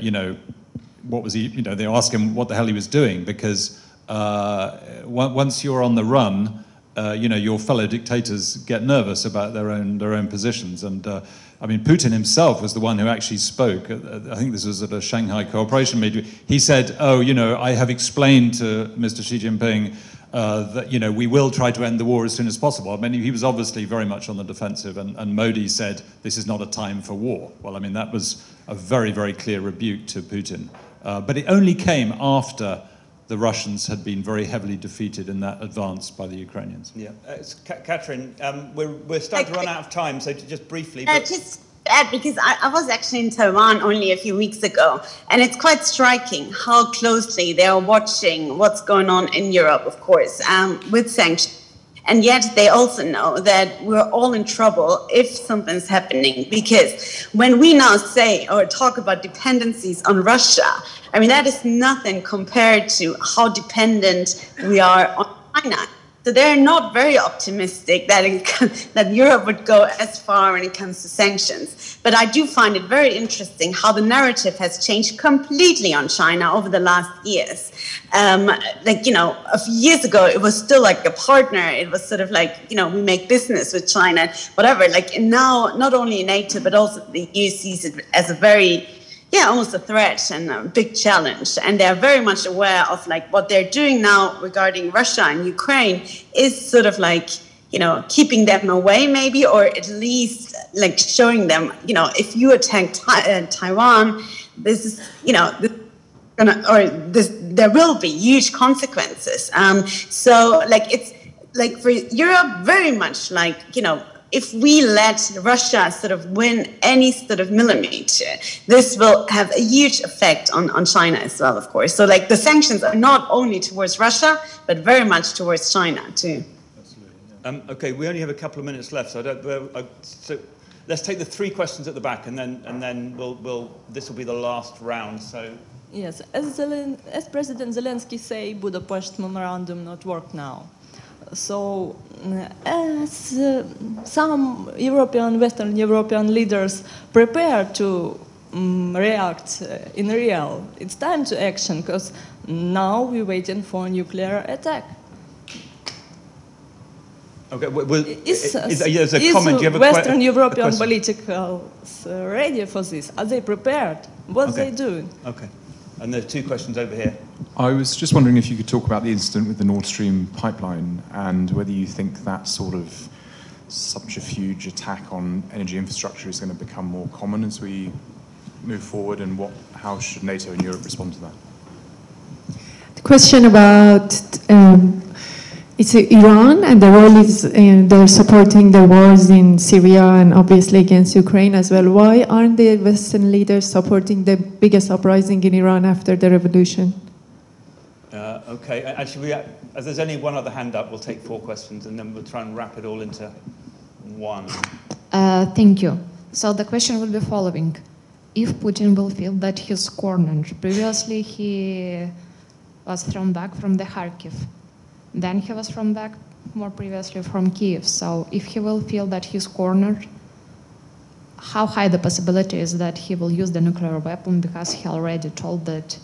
what was he, they asked him what the hell he was doing, because once you're on the run, your fellow dictators get nervous about their own positions. And I mean, Putin himself was the one who actually spoke. I think this was at a Shanghai cooperation meeting. He said, I have explained to Mr. Xi Jinping that, we will try to end the war as soon as possible. I mean, he was obviously very much on the defensive, and Modi said, this is not a time for war. Well, I mean, that was a very, very clear rebuke to Putin. But it only came after the Russians had been very heavily defeated in that advance by the Ukrainians. Yeah, Katrin, we're starting to run out of time, so just briefly. Just add, because I was actually in Taiwan only a few weeks ago, and it's quite striking how closely they are watching what's going on in Europe, of course, with sanctions. And yet they also know that we're all in trouble if something's happening, because when we now say or talk about dependencies on Russia, I mean, that is nothing compared to how dependent we are on China. So they're not very optimistic that Europe would go as far when it comes to sanctions. But I do find it very interesting how the narrative has changed completely on China over the last years. A few years ago, it was still like a partner. It was sort of like, we make business with China, whatever. And now, not only NATO, but also the EU sees it as a very, almost a threat and a big challenge. And they're very much aware of what they're doing now regarding Russia and Ukraine is sort of keeping them away maybe, or at least showing them, if you attack Taiwan, this is, there will be huge consequences. It's for Europe very much if we let Russia sort of win any sort of millimeter, this will have a huge effect on China as well, of course. So the sanctions are not only towards Russia, but very much towards China too. Absolutely. Okay, we only have a couple of minutes left, so let's take the three questions at the back, and then this will be the last round. So yes, as President Zelensky say, Budapest memorandum not work now. So, as some Western European leaders prepare to react in real, it's time to action, because now we're waiting for a nuclear attack. Okay, there's a comment. Do you have Western European politicals ready for this? Are they prepared? What are they doing? Okay. And there are two questions over here. I was just wondering if you could talk about the incident with the Nord Stream pipeline and whether you think that sort of subterfuge attack on energy infrastructure is going to become more common as we move forward, and how should NATO and Europe respond to that? The question about it's Iran, and the role is they're supporting the wars in Syria and obviously against Ukraine as well. Why aren't the Western leaders supporting the biggest uprising in Iran after the revolution? Okay, actually, as there's only one other hand up, we'll take 4 questions and then we'll try and wrap it all into one. Thank you. So the question will be following. If Putin will feel that he's cornered, previously he was thrown back from the Kharkiv. Then he was thrown back more previously from Kiev. So if he will feel that he's cornered, how high the possibility is that he will use the nuclear weapon, because he already told that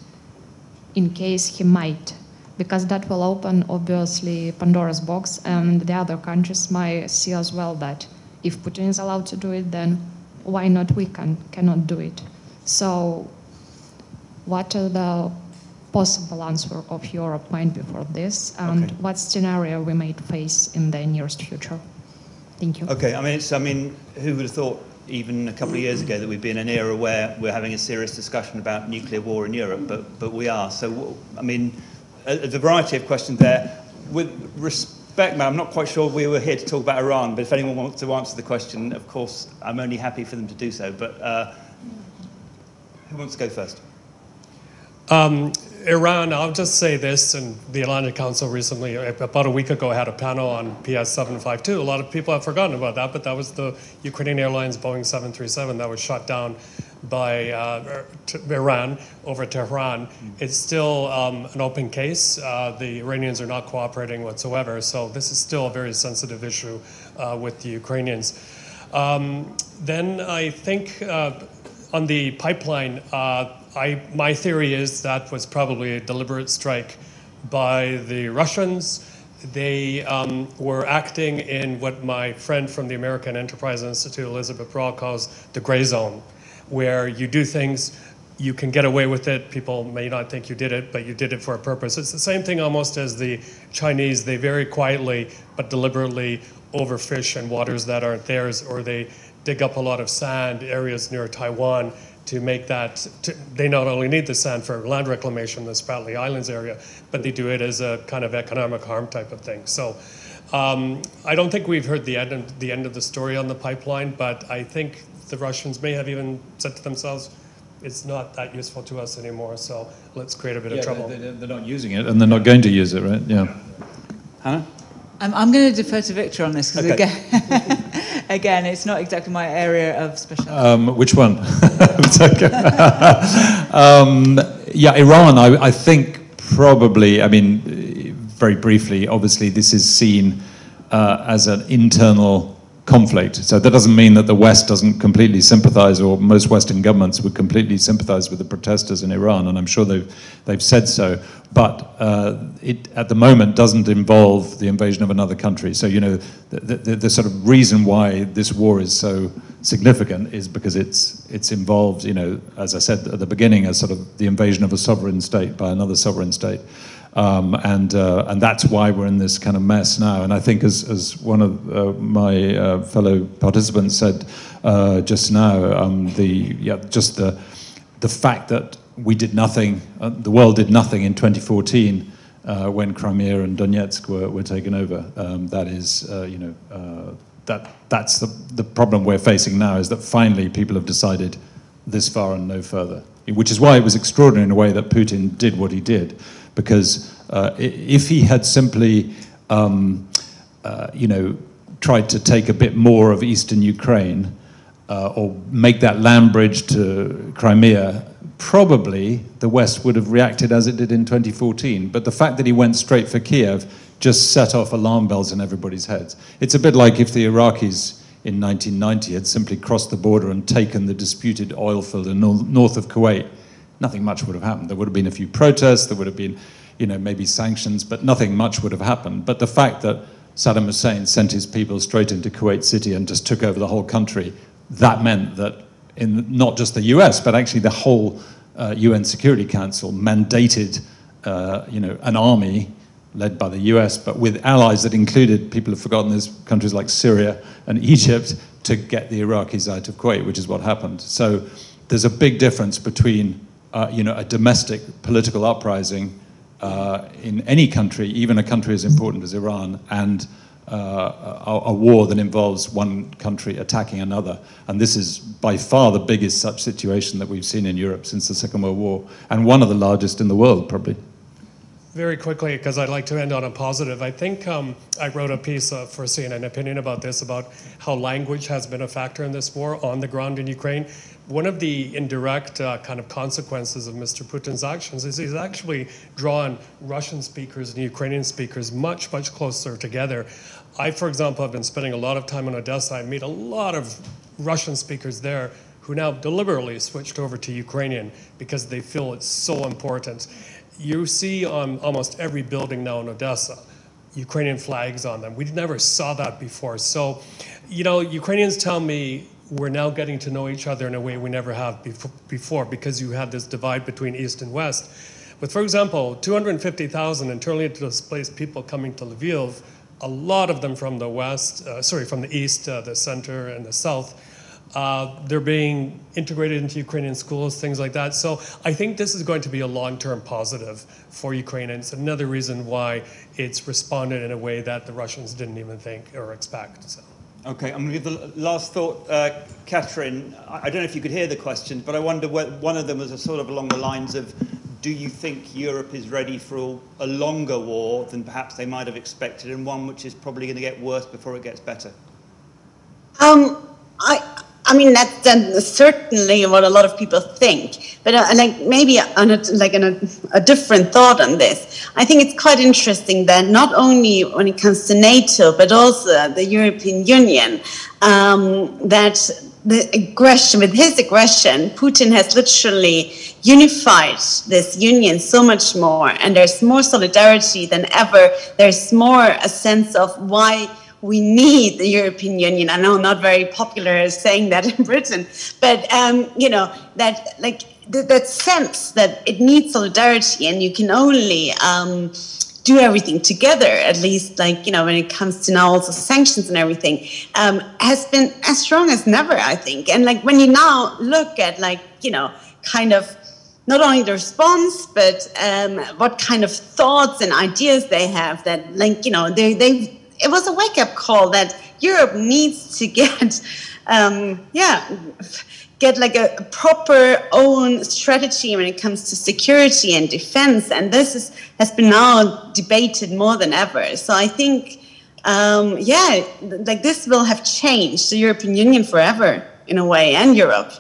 in case he might, because that will open obviously Pandora's box, and the other countries might see as well that if Putin is allowed to do it, then why not we cannot do it. So what are the possible answer of Europe might be for this, and what scenario we might face in the nearest future? Thank you. Okay, I mean, who would have thought even a couple of years ago that we'd be in an era where we're having a serious discussion about nuclear war in Europe, but we are. So, I mean, a variety of questions there. With respect, I'm not quite sure we were here to talk about Iran, but if anyone wants to answer the question, of course, I'm only happy for them to do so. But who wants to go first? Iran, I'll just say this, and the Atlantic Council recently, about a week ago, had a panel on PS 752. A lot of people have forgotten about that, but that was the Ukrainian Airlines Boeing 737 that was shot down by Iran over Tehran. It's still an open case. The Iranians are not cooperating whatsoever, so this is still a very sensitive issue with the Ukrainians. Then I think on the pipeline, my theory is that was probably a deliberate strike by the Russians. They were acting in what my friend from the American Enterprise Institute, Elizabeth Brawl, calls the gray zone, where you do things, you can get away with it. People may not think you did it, but you did it for a purpose. It's the same thing almost as the Chinese. They very quietly but deliberately overfish in waters that aren't theirs, or they dig up a lot of sand areas near Taiwan to make that, they not only need the sand for land reclamation, the Spratly Islands area, but they do it as a kind of economic harm type of thing. So I don't think we've heard the end of the story on the pipeline, but I think the Russians may have even said to themselves, it's not that useful to us anymore, so let's create a bit of trouble. They're not using it, and they're not going to use it, right? Yeah. Hannah? I'm going to defer to Victor on this, because Okay. again, it's not exactly my area of specialty. Which one? Yeah, Iran, I think probably, I mean, very briefly, obviously this is seen as an internal conflict. So that doesn't mean that the West doesn't completely sympathize, or most Western governments would completely sympathize with the protesters in Iran, and I'm sure they've said so. But it, at the moment, doesn't involve the invasion of another country. So, you know, the sort of reason why this war is so significant is because it's involved, you know, as I said at the beginning, as sort of the invasion of a sovereign state by another sovereign state. And that's why we're in this kind of mess now. And I think, as one of my fellow participants said just now, the fact that we did nothing, the world did nothing in 2014 when Crimea and Donetsk were taken over. That is, that's the problem we're facing now, is that finally people have decided this far and no further. Which is why it was extraordinary in a way that Putin did what he did. Because if he had simply, tried to take a bit more of eastern Ukraine or make that land bridge to Crimea, probably the West would have reacted as it did in 2014. But the fact that he went straight for Kiev just set off alarm bells in everybody's heads. It's a bit like if the Iraqis in 1990 had simply crossed the border and taken the disputed oil field in north of Kuwait. Nothing much would have happened. There would have been a few protests, there would have been, maybe sanctions, but nothing much would have happened. But the fact that Saddam Hussein sent his people straight into Kuwait City and just took over the whole country, that meant that in not just the US, but actually the whole UN Security Council mandated, an army led by the US, but with allies that included, people have forgotten this, countries like Syria and Egypt, to get the Iraqis out of Kuwait, which is what happened. So there's a big difference between a domestic political uprising in any country, even a country as important as Iran, and a war that involves one country attacking another. And this is by far the biggest such situation that we've seen in Europe since the Second World War, and one of the largest in the world, probably. Very quickly, because I'd like to end on a positive. I think I wrote a piece for CNN Opinion about this, about how language has been a factor in this war on the ground in Ukraine. One of the indirect kind of consequences of Mr. Putin's actions is he's actually drawn Russian speakers and Ukrainian speakers much, much closer together. I, for example, have been spending a lot of time in Odessa. I meet a lot of Russian speakers there who now deliberately switched over to Ukrainian because they feel it's so important. You see on almost every building now in Odessa, Ukrainian flags on them. We never saw that before. So, Ukrainians tell me we're now getting to know each other in a way we never have before, because you had this divide between East and West. But for example, 250,000 internally displaced people coming to Lviv a lot of them from the west, from the east, the center, and the south. They're being integrated into Ukrainian schools, things like that. So I think this is going to be a long-term positive for Ukraine, and it's another reason why it's responded in a way that the Russians didn't even think or expect. So. Okay, I'm going to give the last thought. Catherine, I don't know if you could hear the question, but I wonder whether one of them was sort of along the lines of, do you think Europe is ready for a longer war than perhaps they might have expected, and one which is probably going to get worse before it gets better? I mean, that's certainly what a lot of people think. But like maybe on a different thought on this, I think it's quite interesting that not only when it comes to NATO, but also the European Union, that the aggression, with his aggression, Putin has literally unified this union so much more, and there's more solidarity than ever. There's more a sense of why we need the European Union. I know not very popular saying that in Britain, but you know, that like that sense that it needs solidarity, and you can only do everything together, at least, like, you know, when it comes to now also sanctions and everything, has been as strong as never, I think. And like when you now look at, like, you know, kind of not only the response, but what kind of thoughts and ideas they have, that, like, you know, it was a wake-up call that Europe needs to get, get like a proper own strategy when it comes to security and defense, and this has been now debated more than ever. So I think, like this will have changed the European Union forever in a way, and Europe.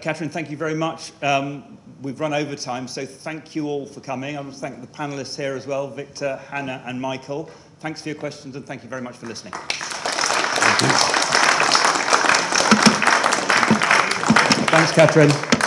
Catherine, thank you very much. We've run over time, so thank you all for coming. I want to thank the panelists here as well, Victor, Hannah, and Michael. Thanks for your questions, and thank you very much for listening. Thank you. Thanks, Catherine.